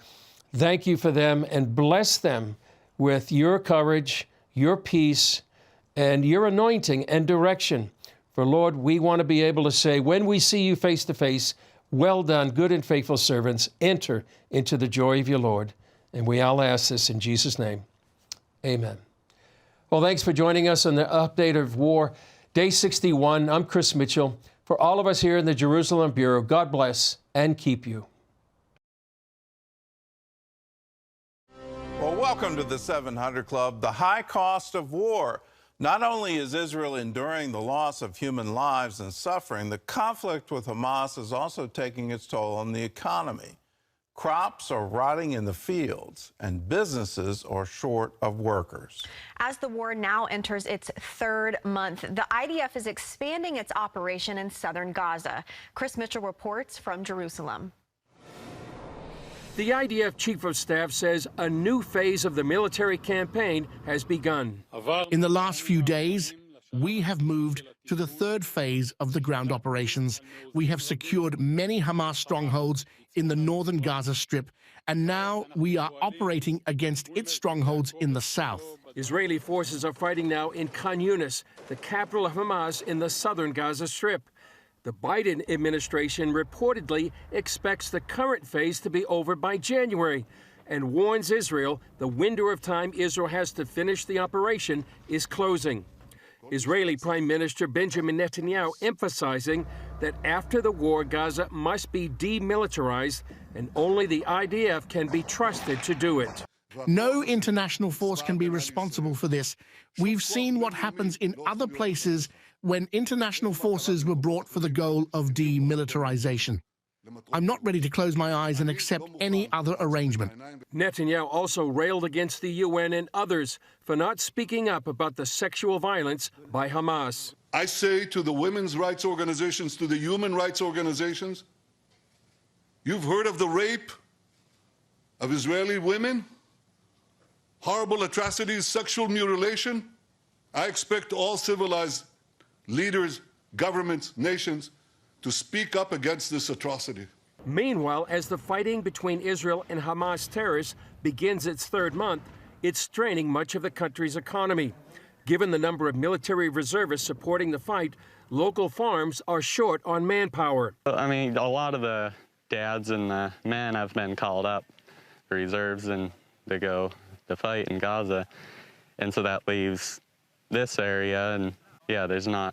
thank you for them and bless them with your courage, your peace, and your anointing and direction. For Lord, we want to be able to say, when we see you face to face, well done, good and faithful servants, enter into the joy of your Lord. And we all ask this in Jesus' name. Amen. Well, thanks for joining us on the update of war, day 61. I'm Chris Mitchell. For all of us here in the Jerusalem Bureau, God bless and keep you. Well, welcome to the 700 Club, the high cost of war. Not only is Israel enduring the loss of human lives and suffering, the conflict with Hamas is also taking its toll on the economy. Crops are rotting in the fields, and businesses are short of workers. As the war now enters its third month, the IDF is expanding its operation in southern Gaza. Chris Mitchell reports from Jerusalem. The IDF Chief of Staff says a new phase of the military campaign has begun. In the last few days, we have moved to the third phase of the ground operations. We have secured many Hamas strongholds in the northern Gaza Strip, and now we are operating against its strongholds in the south. Israeli forces are fighting now in Khan Yunis, the capital of Hamas in the southern Gaza Strip. The Biden administration reportedly expects the current phase to be over by January and warns Israel the window of time Israel has to finish the operation is closing. Israeli Prime Minister Benjamin Netanyahu emphasizing that after the war, Gaza must be demilitarized and only the IDF can be trusted to do it. No international force can be responsible for this. We've seen what happens in other places when international forces were brought for the goal of demilitarization. I'm not ready to close my eyes and accept any other arrangement. Netanyahu also railed against the UN and others for not speaking up about the sexual violence by Hamas. I say to the women's rights organizations, to the human rights organizations, you've heard of the rape of Israeli women, horrible atrocities, sexual mutilation. I expect all civilized leaders, governments, nations to speak up against this atrocity. Meanwhile, as the fighting between Israel and Hamas terrorists begins its third month, it's straining much of the country's economy. Given the number of military reservists supporting the fight, local farms are short on manpower. I mean, a lot of the dads and the men have been called up for reserves and to go to fight in Gaza. And so that leaves this area, and yeah, there's no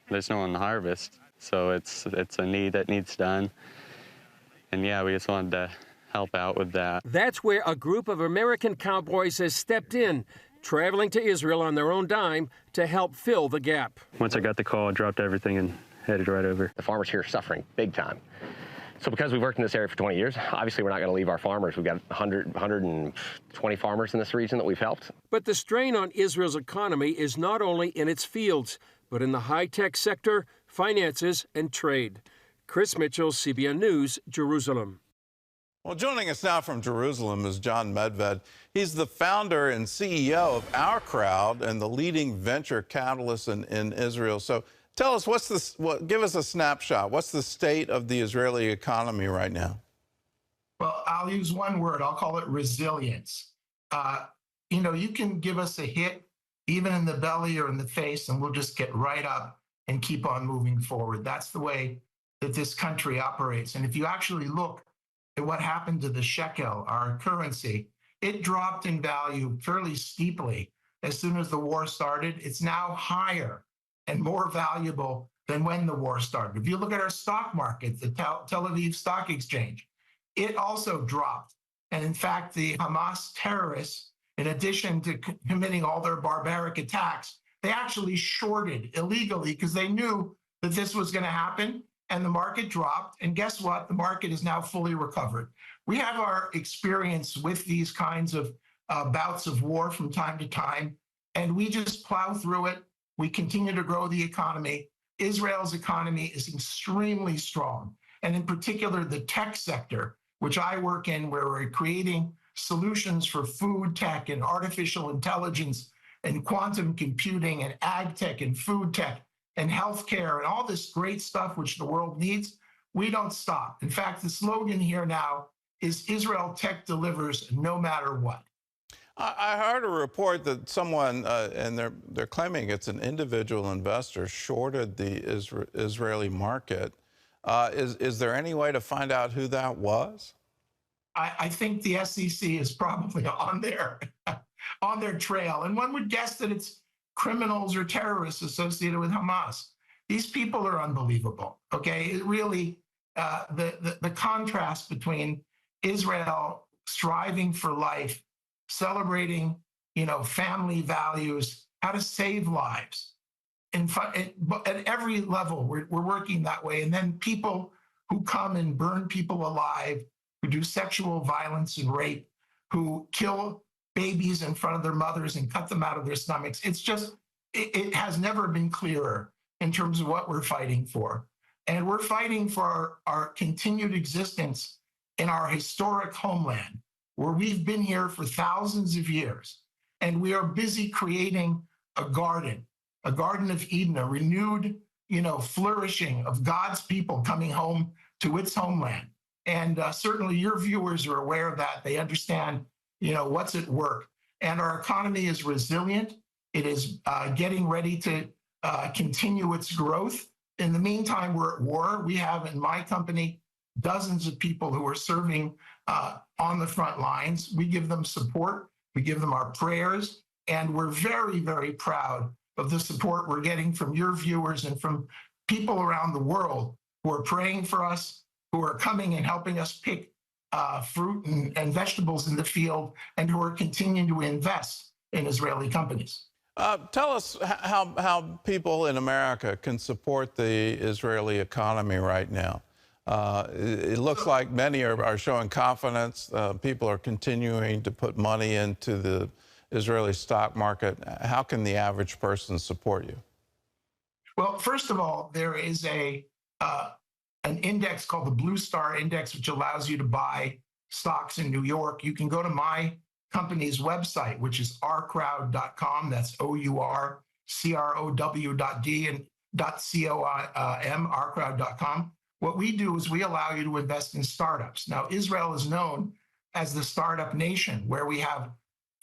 one to harvest. So it's a need that needs done. And yeah, we just wanted to help out with that. That's where a group of American cowboys has stepped in, traveling to Israel on their own dime to help fill the gap. Once I got the call, I dropped everything and headed right over. The farmers here are suffering big time. So because we've worked in this area for 20 years, obviously we're not going to leave our farmers. We've got 120 farmers in this region that we've helped. But the strain on Israel's economy is not only in its fields, but in the high-tech sector, finances, and trade. Chris Mitchell, CBN News, Jerusalem. Well, joining us now from Jerusalem is John Medved. He's the founder and CEO of Our Crowd and the leading venture capitalist in Israel. So tell us, give us a snapshot. What's the state of the Israeli economy right now? Well, I'll use one word. I'll call it resilience. You can give us a hit even in the belly or in the face, and we'll just get right up and keep on moving forward. That's the way that this country operates. And if you actually look at what happened to the shekel, our currency, it dropped in value fairly steeply as soon as the war started. It's now higher and more valuable than when the war started. If you look at our stock market, the Tel Aviv Stock Exchange, it also dropped. And in fact, the Hamas terrorists, in addition to committing all their barbaric attacks, they actually shorted illegally because they knew that this was going to happen, and the market dropped. And guess what? The market is now fully recovered. We have our experience with these kinds of bouts of war from time to time, and we just plow through it. We continue to grow the economy. Israel's economy is extremely strong, and in particular, the tech sector, which I work in, where we're creating solutions for food tech and artificial intelligence and quantum computing and ag tech and food tech and healthcare and all this great stuff which the world needs. We don't stop. In fact, the slogan here now is Israel Tech delivers no matter what. I heard a report that someone, and they're claiming it's an individual investor, shorted the Israeli market. Is there any way to find out who that was? I think the SEC is probably on their trail, and one would guess that it's criminals or terrorists associated with Hamas. These people are unbelievable. Okay, it really the contrast between Israel striving for life, celebrating, family values, how to save lives, at every level we're working that way, and then people who come and burn people alive, who do sexual violence and rape, who kill babies in front of their mothers and cut them out of their stomachs. It's just, it has never been clearer in terms of what we're fighting for. And we're fighting for our continued existence in our historic homeland, where we've been here for thousands of years. And we are busy creating a garden of Eden, a renewed, flourishing of God's people coming home to its homeland. And certainly your viewers are aware of that. They understand, what's at work. And our economy is resilient. It is getting ready to continue its growth. In the meantime, we're at war. We have in my company dozens of people who are serving on the front lines. We give them support. We give them our prayers. And we're very, very proud of the support we're getting from your viewers and from people around the world who are praying for us, who are coming and helping us pick fruit and vegetables in the field, and who are continuing to invest in Israeli companies. Tell us how people in America can support the Israeli economy right now. It looks like many are showing confidence. People are continuing to put money into the Israeli stock market. How can the average person support you? Well, first of all, there is an index called the Blue Star Index, which allows you to buy stocks in New York. You can go to my company's website, which is ourcrowd.com. That's OURCROW.D and .com, ourcrowd.com. What we do is we allow you to invest in startups. Now, Israel is known as the startup nation, where we have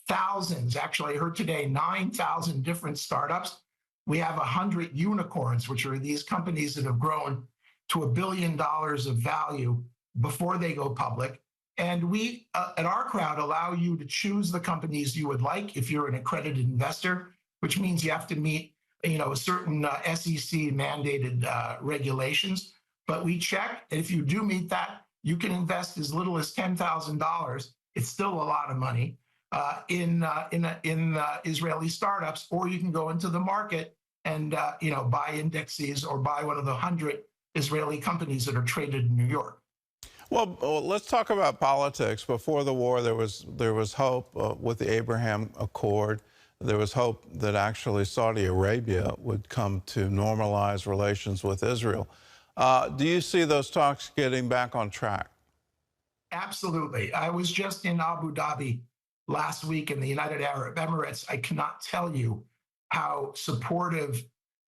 thousands, actually I heard today, 9,000 different startups. We have 100 unicorns, which are these companies that have grown to $1 billion of value before they go public. And we, at our crowd, allow you to choose the companies you would like if you're an accredited investor, which means you have to meet, certain SEC mandated regulations. But we check, and if you do meet that, you can invest as little as $10,000. It's still a lot of money in Israeli startups, or you can go into the market and buy indexes or buy one of the 100 Israeli companies that are traded in New York. Well, let's talk about politics. Before the war, there was hope with the Abraham Accord. There was hope that actually Saudi Arabia would come to normalize relations with Israel. Do you see those talks getting back on track? Absolutely. I was just in Abu Dhabi last week in the United Arab Emirates. I cannot tell you how supportive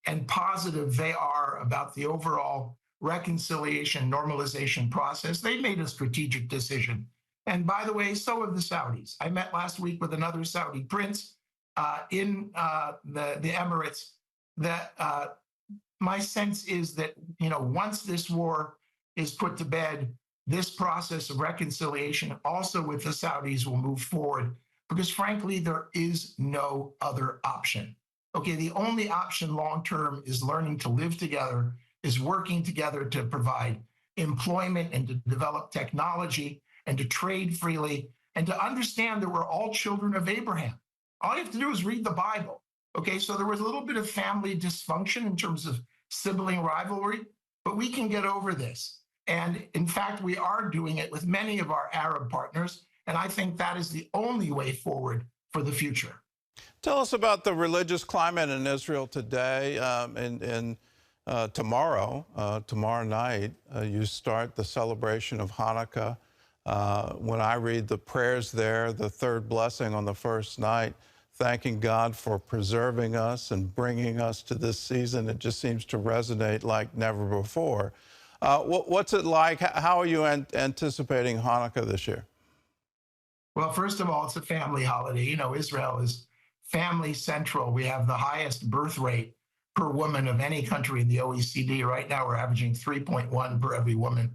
and positive they are about the overall reconciliation, normalization process. They made a strategic decision. And by the way, so have the Saudis. I met last week with another Saudi prince in the Emirates that my sense is that, once this war is put to bed, this process of reconciliation also with the Saudis will move forward because frankly, there is no other option. Okay, the only option long-term is learning to live together, is working together to provide employment and to develop technology and to trade freely and to understand that we're all children of Abraham. All you have to do is read the Bible. Okay, so there was a little bit of family dysfunction in terms of sibling rivalry, but we can get over this. And in fact, we are doing it with many of our Arab partners. And I think that is the only way forward for the future. Tell us about the religious climate in Israel today. Tomorrow night, you start the celebration of Hanukkah. When I read the prayers there, the third blessing on the first night, thanking God for preserving us and bringing us to this season, it just seems to resonate like never before. What's it like? How are you anticipating Hanukkah this year? Well, first of all, it's a family holiday. Israel is family central. We have the highest birth rate per woman of any country in the OECD. Right now, we're averaging 3.1 per every woman.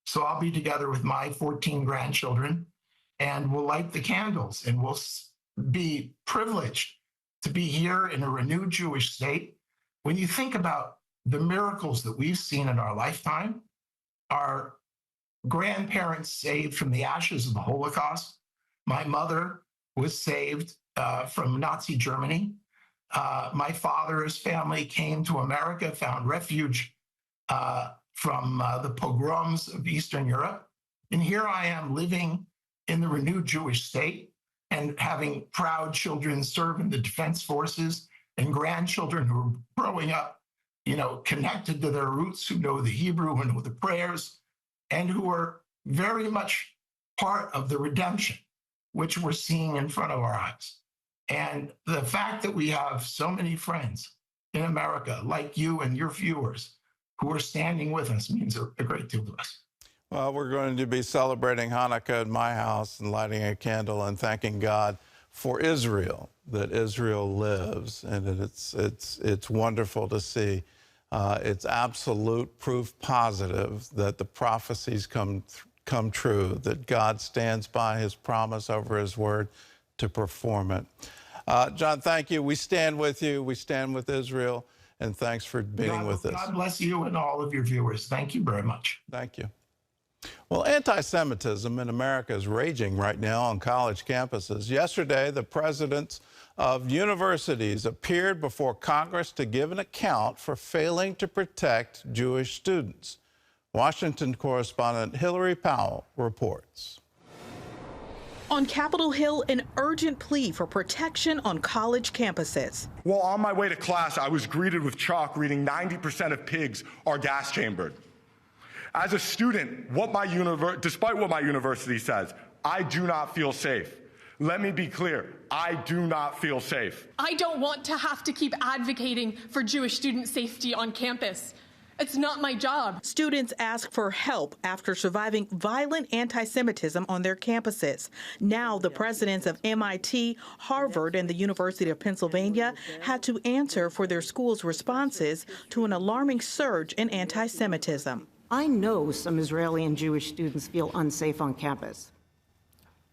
So I'll be together with my 14 grandchildren, and we'll light the candles, and we'll be privileged to be here in a renewed Jewish state. When you think about the miracles that we've seen in our lifetime, our grandparents saved from the ashes of the Holocaust. My mother was saved from Nazi Germany. My father's family came to America, found refuge from the pogroms of Eastern Europe. And here I am living in the renewed Jewish state and having proud children serve in the defense forces and grandchildren who are growing up, connected to their roots, who know the Hebrew and know the prayers, and who are very much part of the redemption, which we're seeing in front of our eyes. And the fact that we have so many friends in America, like you and your viewers, who are standing with us means a great deal to us. Well, we're going to be celebrating Hanukkah at my house and lighting a candle and thanking God for Israel, that Israel lives, and it's wonderful to see. It's absolute proof positive that the prophecies come true, that God stands by his promise over his word to perform it. John, thank you. We stand with you. We stand with Israel, and thanks for being with us. God bless you and all of your viewers. Thank you very much. Thank you. Well, anti-Semitism in America is raging right now on college campuses. Yesterday, the presidents of universities appeared before Congress to give an account for failing to protect Jewish students. Washington correspondent Hillary Powell reports. On Capitol Hill, an urgent plea for protection on college campuses. Well, on my way to class, I was greeted with chalk reading 90% of pigs are gas chambered. As a student, despite what my university says, I do not feel safe. Let me be clear, I do not feel safe. I don't want to have to keep advocating for Jewish student safety on campus. It's not my job. Students ask for help after surviving violent anti-Semitism on their campuses. Now, the presidents of MIT, Harvard, and the University of Pennsylvania had to answer for their schools' responses to an alarming surge in anti-Semitism. I know some Israeli and Jewish students feel unsafe on campus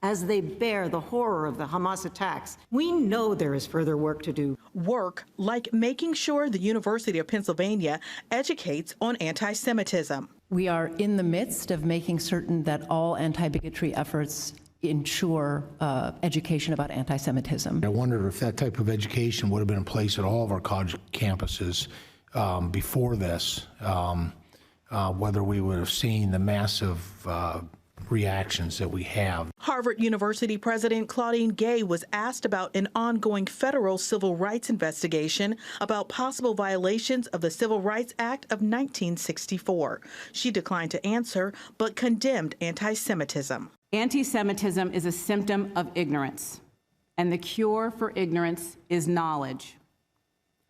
as they bear the horror of the Hamas attacks. We know there is further work to do. Work like making sure the University of Pennsylvania educates on anti-Semitism. We are in the midst of making certain that all anti-bigotry efforts ensure education about anti-Semitism. I wondered if that type of education would have been in place at all of our college campuses before this, whether we would have seen the massive reactions that we have. Harvard University President Claudine Gay was asked about an ongoing federal civil rights investigation about possible violations of the Civil Rights Act of 1964. She declined to answer, but condemned anti-Semitism. Anti-Semitism is a symptom of ignorance, and the cure for ignorance is knowledge.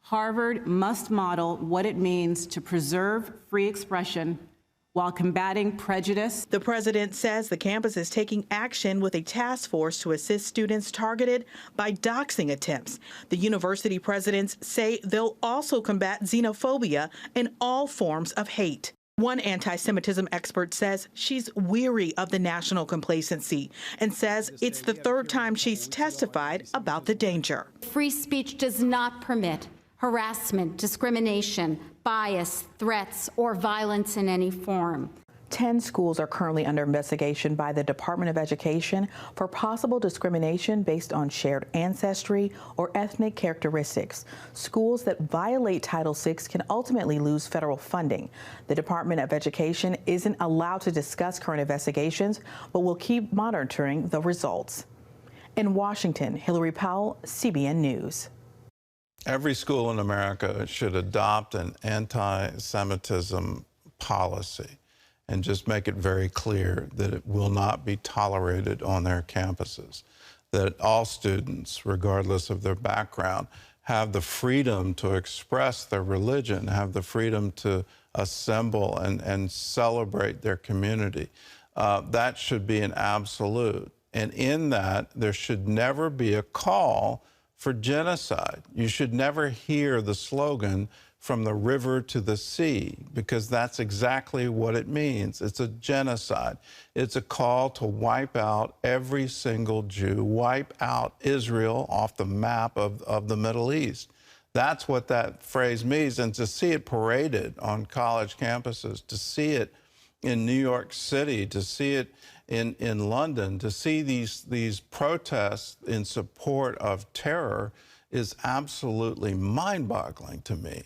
Harvard must model what it means to preserve free expression while combating prejudice. The president says the campus is taking action with a task force to assist students targeted by doxing attempts. The university presidents say they'll also combat xenophobia and all forms of hate. One anti-Semitism expert says she's weary of the national complacency and says it's the third time she's testified about the danger. Free speech does not permit harassment, discrimination, bias, threats, or violence in any form. 10 schools are currently under investigation by the Department of Education for possible discrimination based on shared ancestry or ethnic characteristics. Schools that violate Title VI can ultimately lose federal funding. The Department of Education isn't allowed to discuss current investigations, but will keep monitoring the results. In Washington, Hillary Powell, CBN News. Every school in America should adopt an anti-Semitism policy and just make it very clear that it will not be tolerated on their campuses, that all students, regardless of their background, have the freedom to express their religion, have the freedom to assemble and celebrate their community. That should be an absolute. And in that, there should never be a call for genocide. You should never hear the slogan, from the river to the sea, because that's exactly what it means. It's a genocide. It's a call to wipe out every single Jew, wipe out Israel off the map of the Middle East. That's what that phrase means. And to see it paraded on college campuses, to see it in New York City, to see it in London, to see these protests in support of terror is absolutely mind-boggling to me.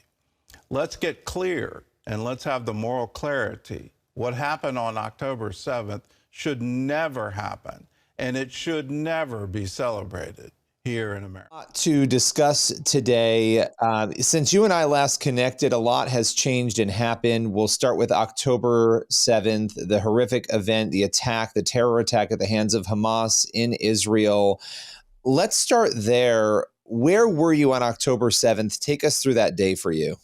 Let's get clear and let's have the moral clarity. What happened on October 7th should never happen, and it should never be celebrated here in America. To discuss today, since you and I last connected, a lot has changed and happened. We'll start with October 7th, the horrific event, the attack, the terror attack at the hands of Hamas in Israel. Let's start there. Where were you on October 7th? Take us through that day for you.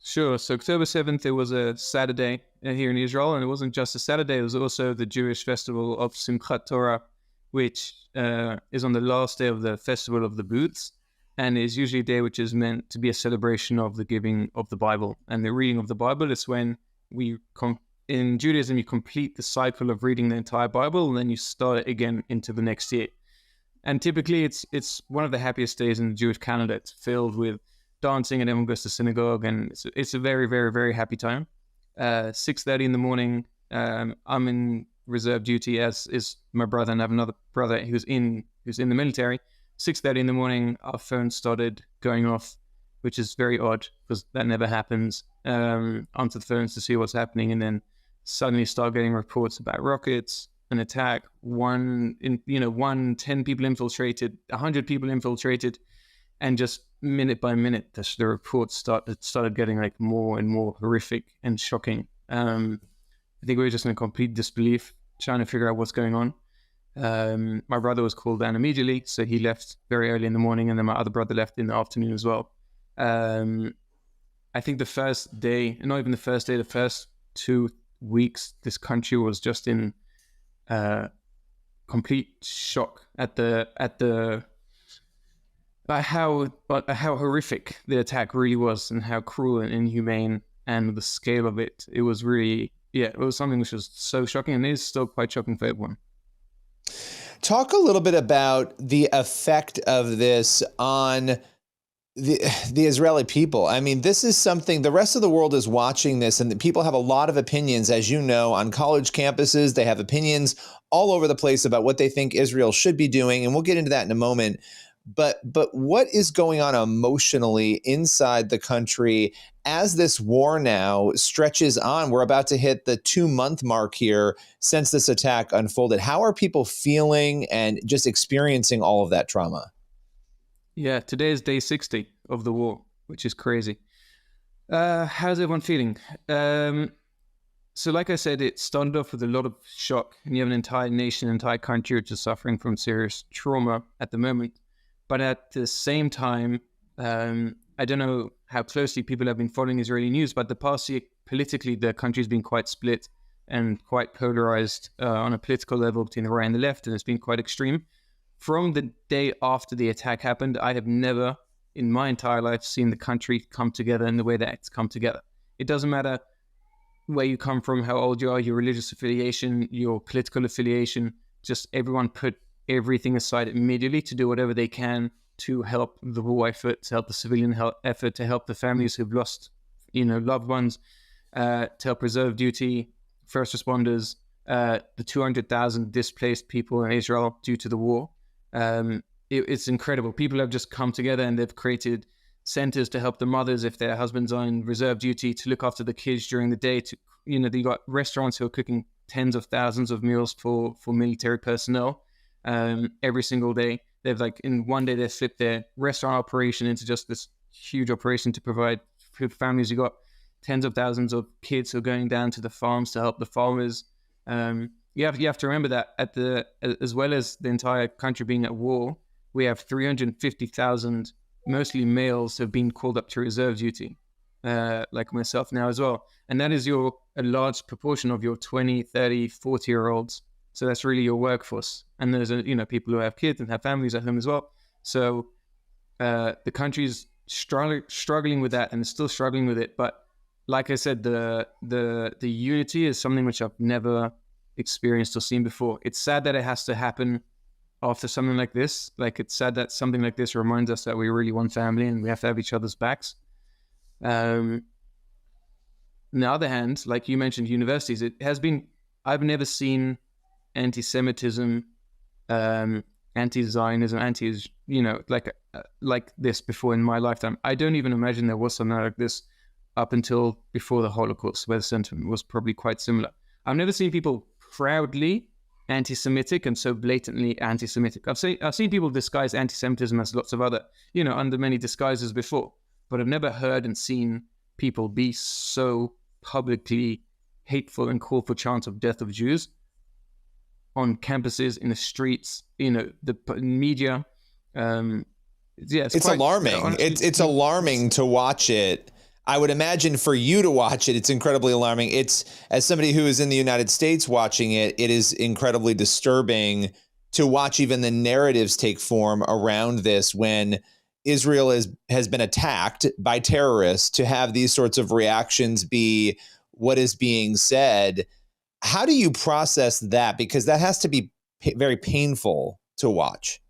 Sure. So October 7th, it was a Saturday here in Israel, and it wasn't just a Saturday, it was also the Jewish festival of Simchat Torah, which is on the last day of the Festival of the Booths, and is usually a day which is meant to be a celebration of the giving of the Bible. And the reading of the Bible is when in Judaism, you complete the cycle of reading the entire Bible, and then you start it again into the next year. And typically, it's one of the happiest days in the Jewish calendar. It's filled with dancing, and everyone goes to synagogue, and it's a very, very, very happy time. 6:30 in the morning, I'm in reserve duty, as is my brother, and I have another brother who's in the military. 6:30 in the morning, our phone started going off, which is very odd because that never happens. Answer the phones to see what's happening, and then suddenly start getting reports about rockets, an attack, 10 people infiltrated, 100 people infiltrated, and just minute by minute, the reports started getting like more and more horrific and shocking. I think we were just in a complete disbelief, trying to figure out what's going on. My brother was called down immediately, so he left very early in the morning, and then my other brother left in the afternoon as well. I think the first day, not even the first day, the first 2 weeks, this country was just in complete shock at how horrific the attack really was, and how cruel and inhumane, and the scale of it. It was really, it was something which was so shocking, and it is still quite shocking for everyone. Talk a little bit about the effect of this on the Israeli people. I mean, this is something the rest of the world is watching this, and the people have a lot of opinions, as you know, on college campuses. They have opinions all over the place about what they think Israel should be doing, and we'll get into that in a moment. But what is going on emotionally inside the country as this war now stretches on? We're about to hit the 2-month mark here since this attack unfolded. How are people feeling and just experiencing all of that trauma? Yeah, today is day 60 of the war, which is crazy. How's everyone feeling? So like I said, it started off with a lot of shock, and you have an entire nation, entire country which is suffering from serious trauma at the moment. But at the same time, I don't know how closely people have been following Israeli news, but the politically the country's been quite split and quite polarized on a political level between the right and the left, and it's been quite extreme. From the day after the attack happened, I have never in my entire life seen the country come together in the way that it's come together. It doesn't matter where you come from, how old you are, your religious affiliation, your political affiliation, just everyone put everything aside immediately to do whatever they can to help the war effort, to help the civilian effort, to help the families who've lost, loved ones, to help reserve duty, first responders, the 200,000 displaced people in Israel due to the war. It's incredible. People have just come together and they've created centers to help the mothers if their husbands are in reserve duty, to look after the kids during the day. They got restaurants who are cooking tens of thousands of meals for military personnel every single day. They've in one day they flipped their restaurant operation into just this huge operation to provide for families. You got tens of thousands of kids who are going down to the farms to help the farmers. You have to remember that as well as the entire country being at war, we have 350,000 mostly males have been called up to reserve duty, like myself now as well. And that is a large proportion of your 20, 30, 40-year-olds. So that's really your workforce. And there's, people who have kids and have families at home as well. So the country's struggling with that and is still struggling with it. But like I said, the unity is something which I've never experienced or seen before. It's sad that it has to happen after something like this. It's sad that something like this reminds us that we're really one family and we have to have each other's backs. On the other hand, like you mentioned, universities, I've never seen anti-Semitism, anti-Zionism, like this before in my lifetime. I don't even imagine there was something like this up until before the Holocaust, where the sentiment was probably quite similar. I've never seen people proudly anti-Semitic and so blatantly anti-Semitic. I've seen people disguise anti-Semitism as lots of other, under many disguises before, but I've never heard and seen people be so publicly hateful and call for chants of death of Jews on campuses, in the streets, the media. It's alarming. It's alarming to watch it. I would imagine for you to watch it, it's incredibly alarming. It's, as somebody who is in the United States watching it, it is incredibly disturbing to watch even the narratives take form around this when Israel has been attacked by terrorists, to have these sorts of reactions be what is being said. How do you process that? Because that has to be very painful to watch.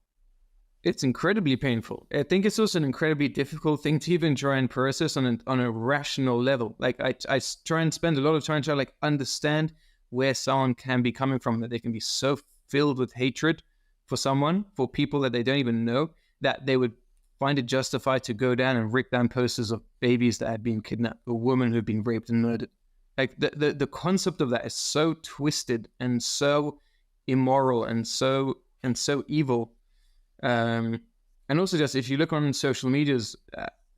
It's incredibly painful. I think it's also an incredibly difficult thing to even try and process on a rational level. I try and spend a lot of time trying to understand where someone can be coming from, that they can be so filled with hatred for someone, for people that they don't even know, that they would find it justified to go down and rip down posters of babies that had been kidnapped, or women who had been raped and murdered. The concept of that is so twisted and so immoral and so evil. And also, just if you look on social medias,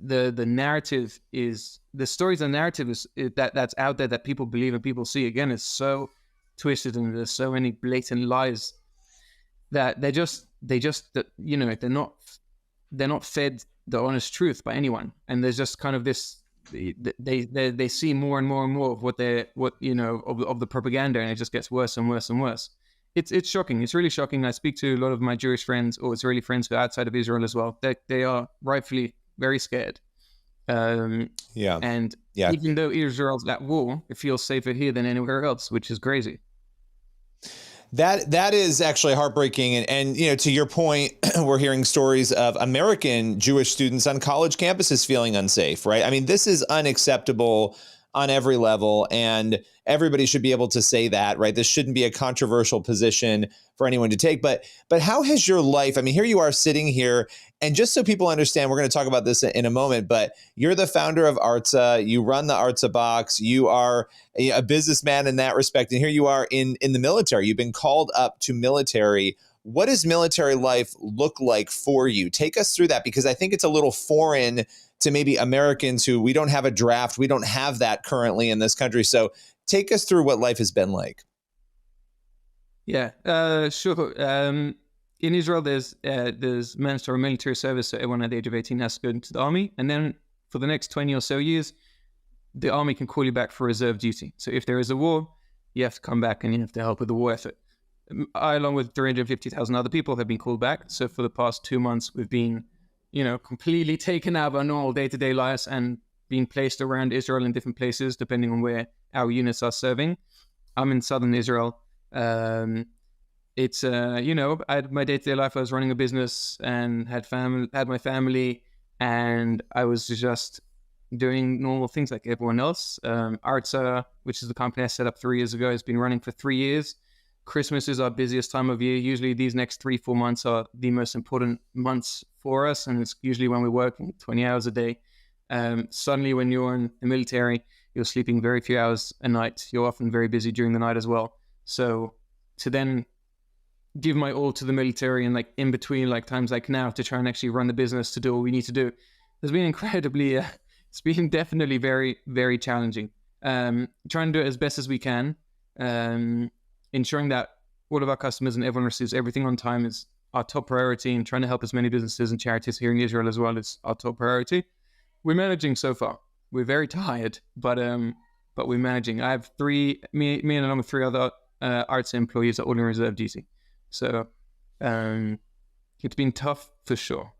the narrative is, the stories and narrative is that's out there that people believe and people see, again, is so twisted, and there's so many blatant lies that they're not fed the honest truth by anyone. And there's just kind of this, they see more and more and more of of the propaganda, and it just gets worse and worse and worse. It's shocking. It's really shocking. I speak to a lot of my Jewish friends, or Israeli friends who are outside of Israel as well. They are rightfully very scared. And even though Israel's at war, it feels safer here than anywhere else, which is crazy. That is actually heartbreaking. And to your point, we're hearing stories of American Jewish students on college campuses feeling unsafe, right? I mean, this is unacceptable on every level, and everybody should be able to say that, right? This shouldn't be a controversial position for anyone to take. But how has your life, I mean, here you are sitting here, and just so people understand, we're going to talk about this in a moment, but you're the founder of Artza, you run the Artza box, you are a businessman in that respect, and here you are in the military. You've been called up to military. What does military life look like for you? Take us through that, because I think it's a little foreign to maybe Americans who, we don't have a draft. We don't have that currently in this country. So take us through what life has been like. Yeah, sure. In Israel, there's mandatory military service. So everyone at the age of 18 has to go into the army. And then for the next 20 or so years, the army can call you back for reserve duty. So if there is a war, you have to come back and you have to help with the war effort. I, along with 350,000 other people, have been called back. So for the past 2 months, we've been, completely taken out of our normal day-to-day lives and being placed around Israel in different places, depending on where our units are serving. I'm in southern Israel. I had my day-to-day life. I was running a business and had my family, and I was just doing normal things like everyone else. Artsa, which is the company I set up 3 years ago, has been running for 3 years. Christmas is our busiest time of year. Usually these next 3-4 months are the most important months for us, and it's usually when we're working 20 hours a day. Suddenly when you're in the military, you're sleeping very few hours a night. You're often very busy during the night as well. So to then give my all to the military and in between times like now to try and actually run the business, to do what we need to do, has been incredibly, it's been definitely very, very challenging. Trying to do it as best as we can. Ensuring that all of our customers and everyone receives everything on time is our top priority, and trying to help as many businesses and charities here in Israel as well is our top priority. We're managing so far. We're very tired, but we're managing. I have me and along with 3 other arts employees are all in reserve duty. So it's been tough for sure.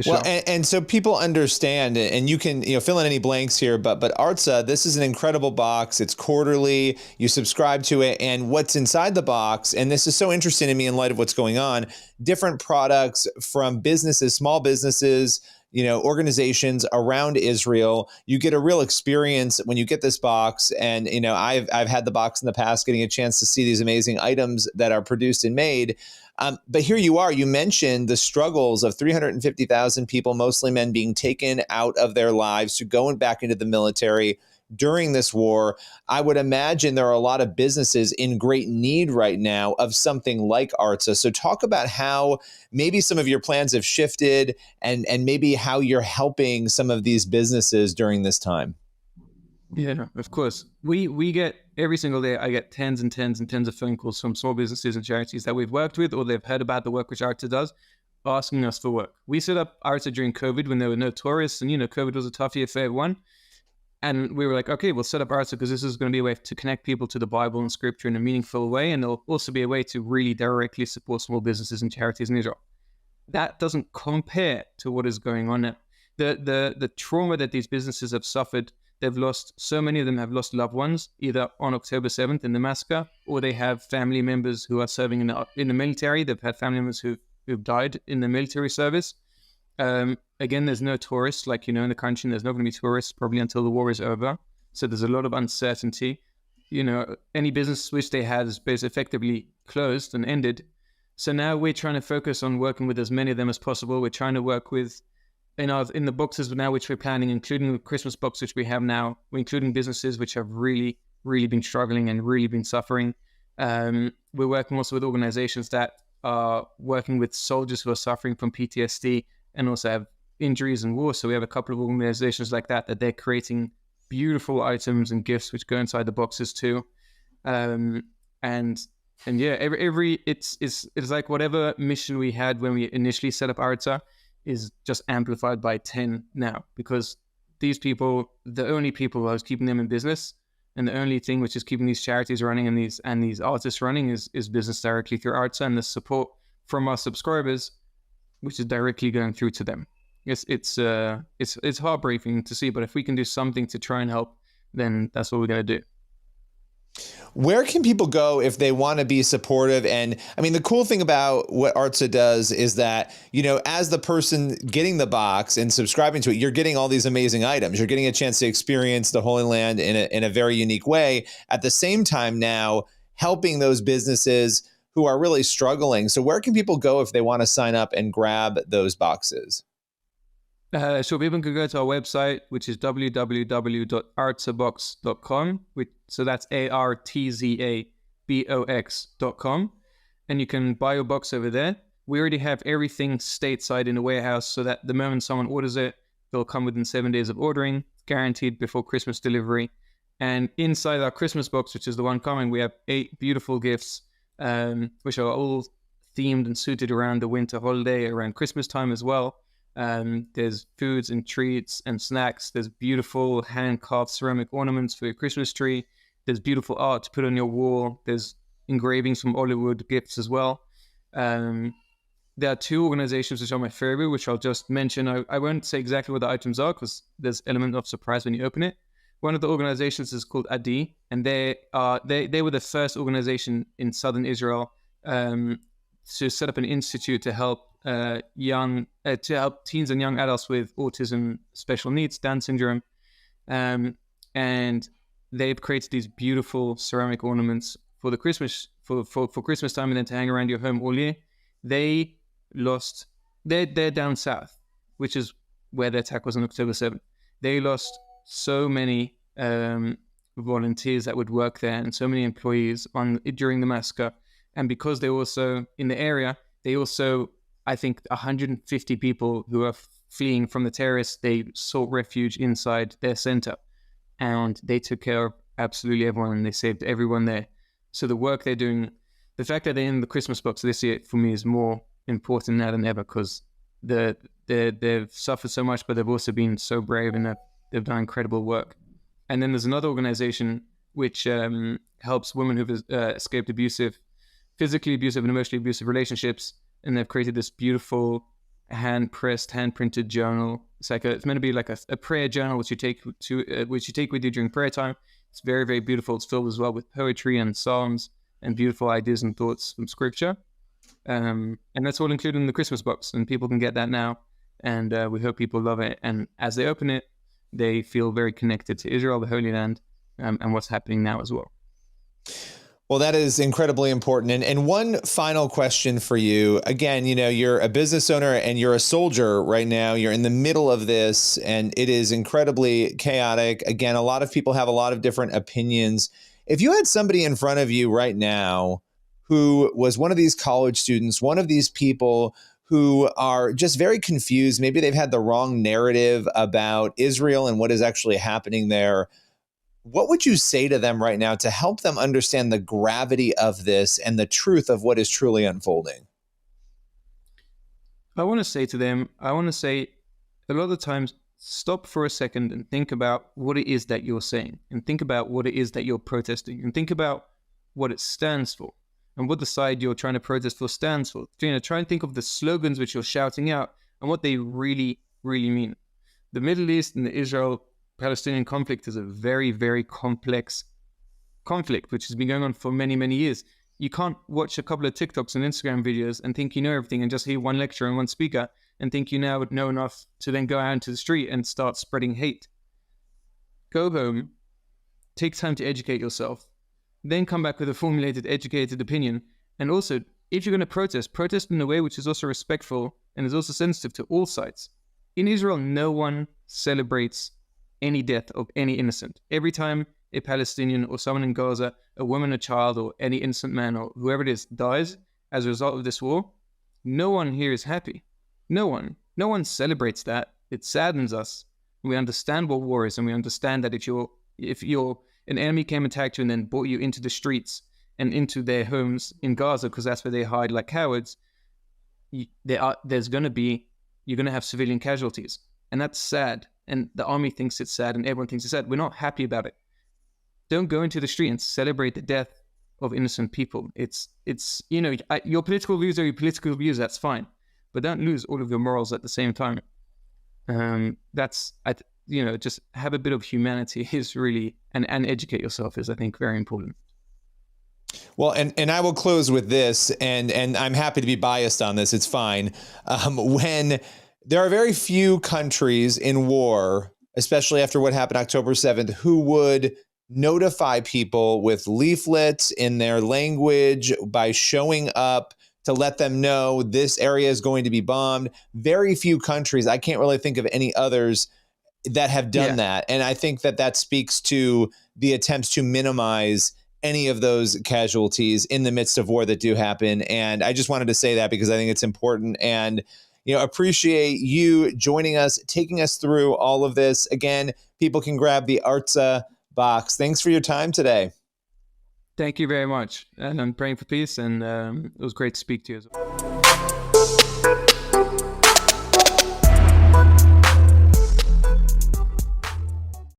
Well, and so people understand, and you can fill in any blanks here, but Artsa, this is an incredible box. It's quarterly. You subscribe to it, and what's inside the box, and this is so interesting to me in light of what's going on, different products from businesses, small businesses, organizations around Israel. You get a real experience when you get this box. And, I've had the box in the past, getting a chance to see these amazing items that are produced and made. But here you are, you mentioned the struggles of 350,000 people, mostly men, being taken out of their lives to going back into the military during this war. I would imagine there are a lot of businesses in great need right now of something like Artsa. So talk about how maybe some of your plans have shifted and maybe how you're helping some of these businesses during this time. Yeah, of course. We get, every single day, I get tens and tens and tens of phone calls from small businesses and charities that we've worked with, or they've heard about the work which Artsa does, asking us for work. We set up Artsa during COVID when there were no tourists, and COVID was a tough year for everyone. And we were like, okay, we'll set up Artsa because this is going to be a way to connect people to the Bible and Scripture in a meaningful way, and it'll also be a way to really directly support small businesses and charities in Israel. That doesn't compare to what is going on now. The trauma that these businesses have suffered, so many of them have lost loved ones, either on October 7th in the massacre, or they have family members who are serving in the military. They've had family members who've died in the military service. Again, there's no tourists, in the country, there's not going to be tourists probably until the war is over. So there's a lot of uncertainty. Any business which they had is basically effectively closed and ended. So now we're trying to focus on working with as many of them as possible. We're trying to work with, in the boxes now which we're planning, including the Christmas box which we have now, we're including businesses which have really, really been struggling and really been suffering. We're working also with organizations that are working with soldiers who are suffering from PTSD and also have injuries in war. So we have a couple of organizations like that they're creating beautiful items and gifts which go inside the boxes too. And yeah, it's like whatever mission we had when we initially set up Artsa is just amplified by 10 now, because these people, the only people who are keeping them in business, and the only thing which is keeping these charities running and these artists running is business directly through Artsa, and the support from our subscribers, which is directly going through to them. It's heartbreaking to see, but if we can do something to try and help, then that's what we're going to do. Where can people go if they want to be supportive? And I mean, the cool thing about what Artsa does is that, as the person getting the box and subscribing to it, you're getting all these amazing items. You're getting a chance to experience the Holy Land in a very unique way. At the same time now, helping those businesses who are really struggling. So where can people go if they want to sign up and grab those boxes? So people can go to our website, which is www.artsabox.com. So that's ARTZABOX.com. And you can buy your box over there. We already have everything stateside in a warehouse so that the moment someone orders it, they'll come within 7 days of ordering, guaranteed before Christmas delivery. And inside our Christmas box, which is the one coming, we have 8 beautiful gifts, which are all themed and suited around the winter holiday, around Christmas time as well. There's foods and treats and snacks. There's beautiful hand-carved ceramic ornaments for your Christmas tree. There's beautiful art to put on your wall. There's engravings from Hollywood, gifts as well. There are two organizations which are my favorite, which I'll just mention. I won't say exactly what the items are because there's an element of surprise when you open it. One of the organizations is called Adi, and they were the first organization in southern Israel to set up an institute to help teens and young adults with autism, special needs, Down syndrome, and they've created these beautiful ceramic ornaments for the Christmas for Christmas time, and then to hang around your home all year. They're down south, which is where the attack was on October 7th. They lost so many volunteers that would work there and so many employees during the massacre. And because they also in the area, they also, I think 150 people who are fleeing from the terrorists, they sought refuge inside their center. And they took care of absolutely everyone and they saved everyone there. So the work they're doing, the fact that they're in the Christmas box this year for me is more important now than ever because they've suffered so much, but they've also been so brave and they've done incredible work. And then there's another organization which helps women who've escaped physically abusive and emotionally abusive relationships, and they've created this beautiful hand-pressed, hand-printed journal. It's meant to be like a prayer journal which you take with you during prayer time. It's very, very beautiful. It's filled as well with poetry and psalms and beautiful ideas and thoughts from scripture. And that's all included in the Christmas box, and people can get that now. And we hope people love it. And as they open it, they feel very connected to Israel, the Holy Land, and what's happening now as well. Well, that is incredibly important. And one final question for you. Again, you're a business owner and you're a soldier right now. You're in the middle of this and it is incredibly chaotic. Again, a lot of people have a lot of different opinions. If you had somebody in front of you right now who was one of these college students, one of these people who are just very confused, maybe they've had the wrong narrative about Israel and what is actually happening there, what would you say to them right now to help them understand the gravity of this and the truth of what is truly unfolding? I want to say to them, a lot of the times, stop for a second and think about what it is that you're saying, and think about what it is that you're protesting, and think about what it stands for, and what the side you're trying to protest for stands for. Try and think of the slogans which you're shouting out and what they really, really mean. The Middle East and the Israel-Palestinian conflict is a very, very complex conflict, which has been going on for many, many years. You can't watch a couple of TikToks and Instagram videos and think you know everything and just hear one lecture and one speaker and think you now know enough to then go out into the street and start spreading hate. Go home, take time to educate yourself, then come back with a formulated, educated opinion. And also, if you're going to protest in a way which is also respectful and is also sensitive to all sides. In Israel, no one celebrates any death of any innocent. Every time a Palestinian or someone in Gaza, a woman, a child, or any innocent man or whoever it is dies as a result of this war, no one here is happy. No one celebrates that. It saddens us. We understand what war is, and we understand that if an enemy came and attacked you and then brought you into the streets and into their homes in Gaza, because that's where they hide like cowards, you're going to have civilian casualties. And that's sad. And the army thinks it's sad and everyone thinks it's sad. We're not happy about it. Don't go into the street and celebrate the death of innocent people. Your political views are your political views, that's fine. But don't lose all of your morals at the same time. Just have a bit of humanity is really, and educate yourself is, I think, very important. Well, and I will close with this, and I'm happy to be biased on this. It's fine. When there are very few countries in war, especially after what happened October 7th, who would notify people with leaflets in their language by showing up to let them know this area is going to be bombed. Very few countries, I can't really think of any others that have done that. And I think that speaks to the attempts to minimize any of those casualties in the midst of war that do happen. And I just wanted to say that because I think it's important, and appreciate you joining us, taking us through all of this. Again, people can grab the Artza box. Thanks for your time today. Thank you very much. And I'm praying for peace, and it was great to speak to you as well.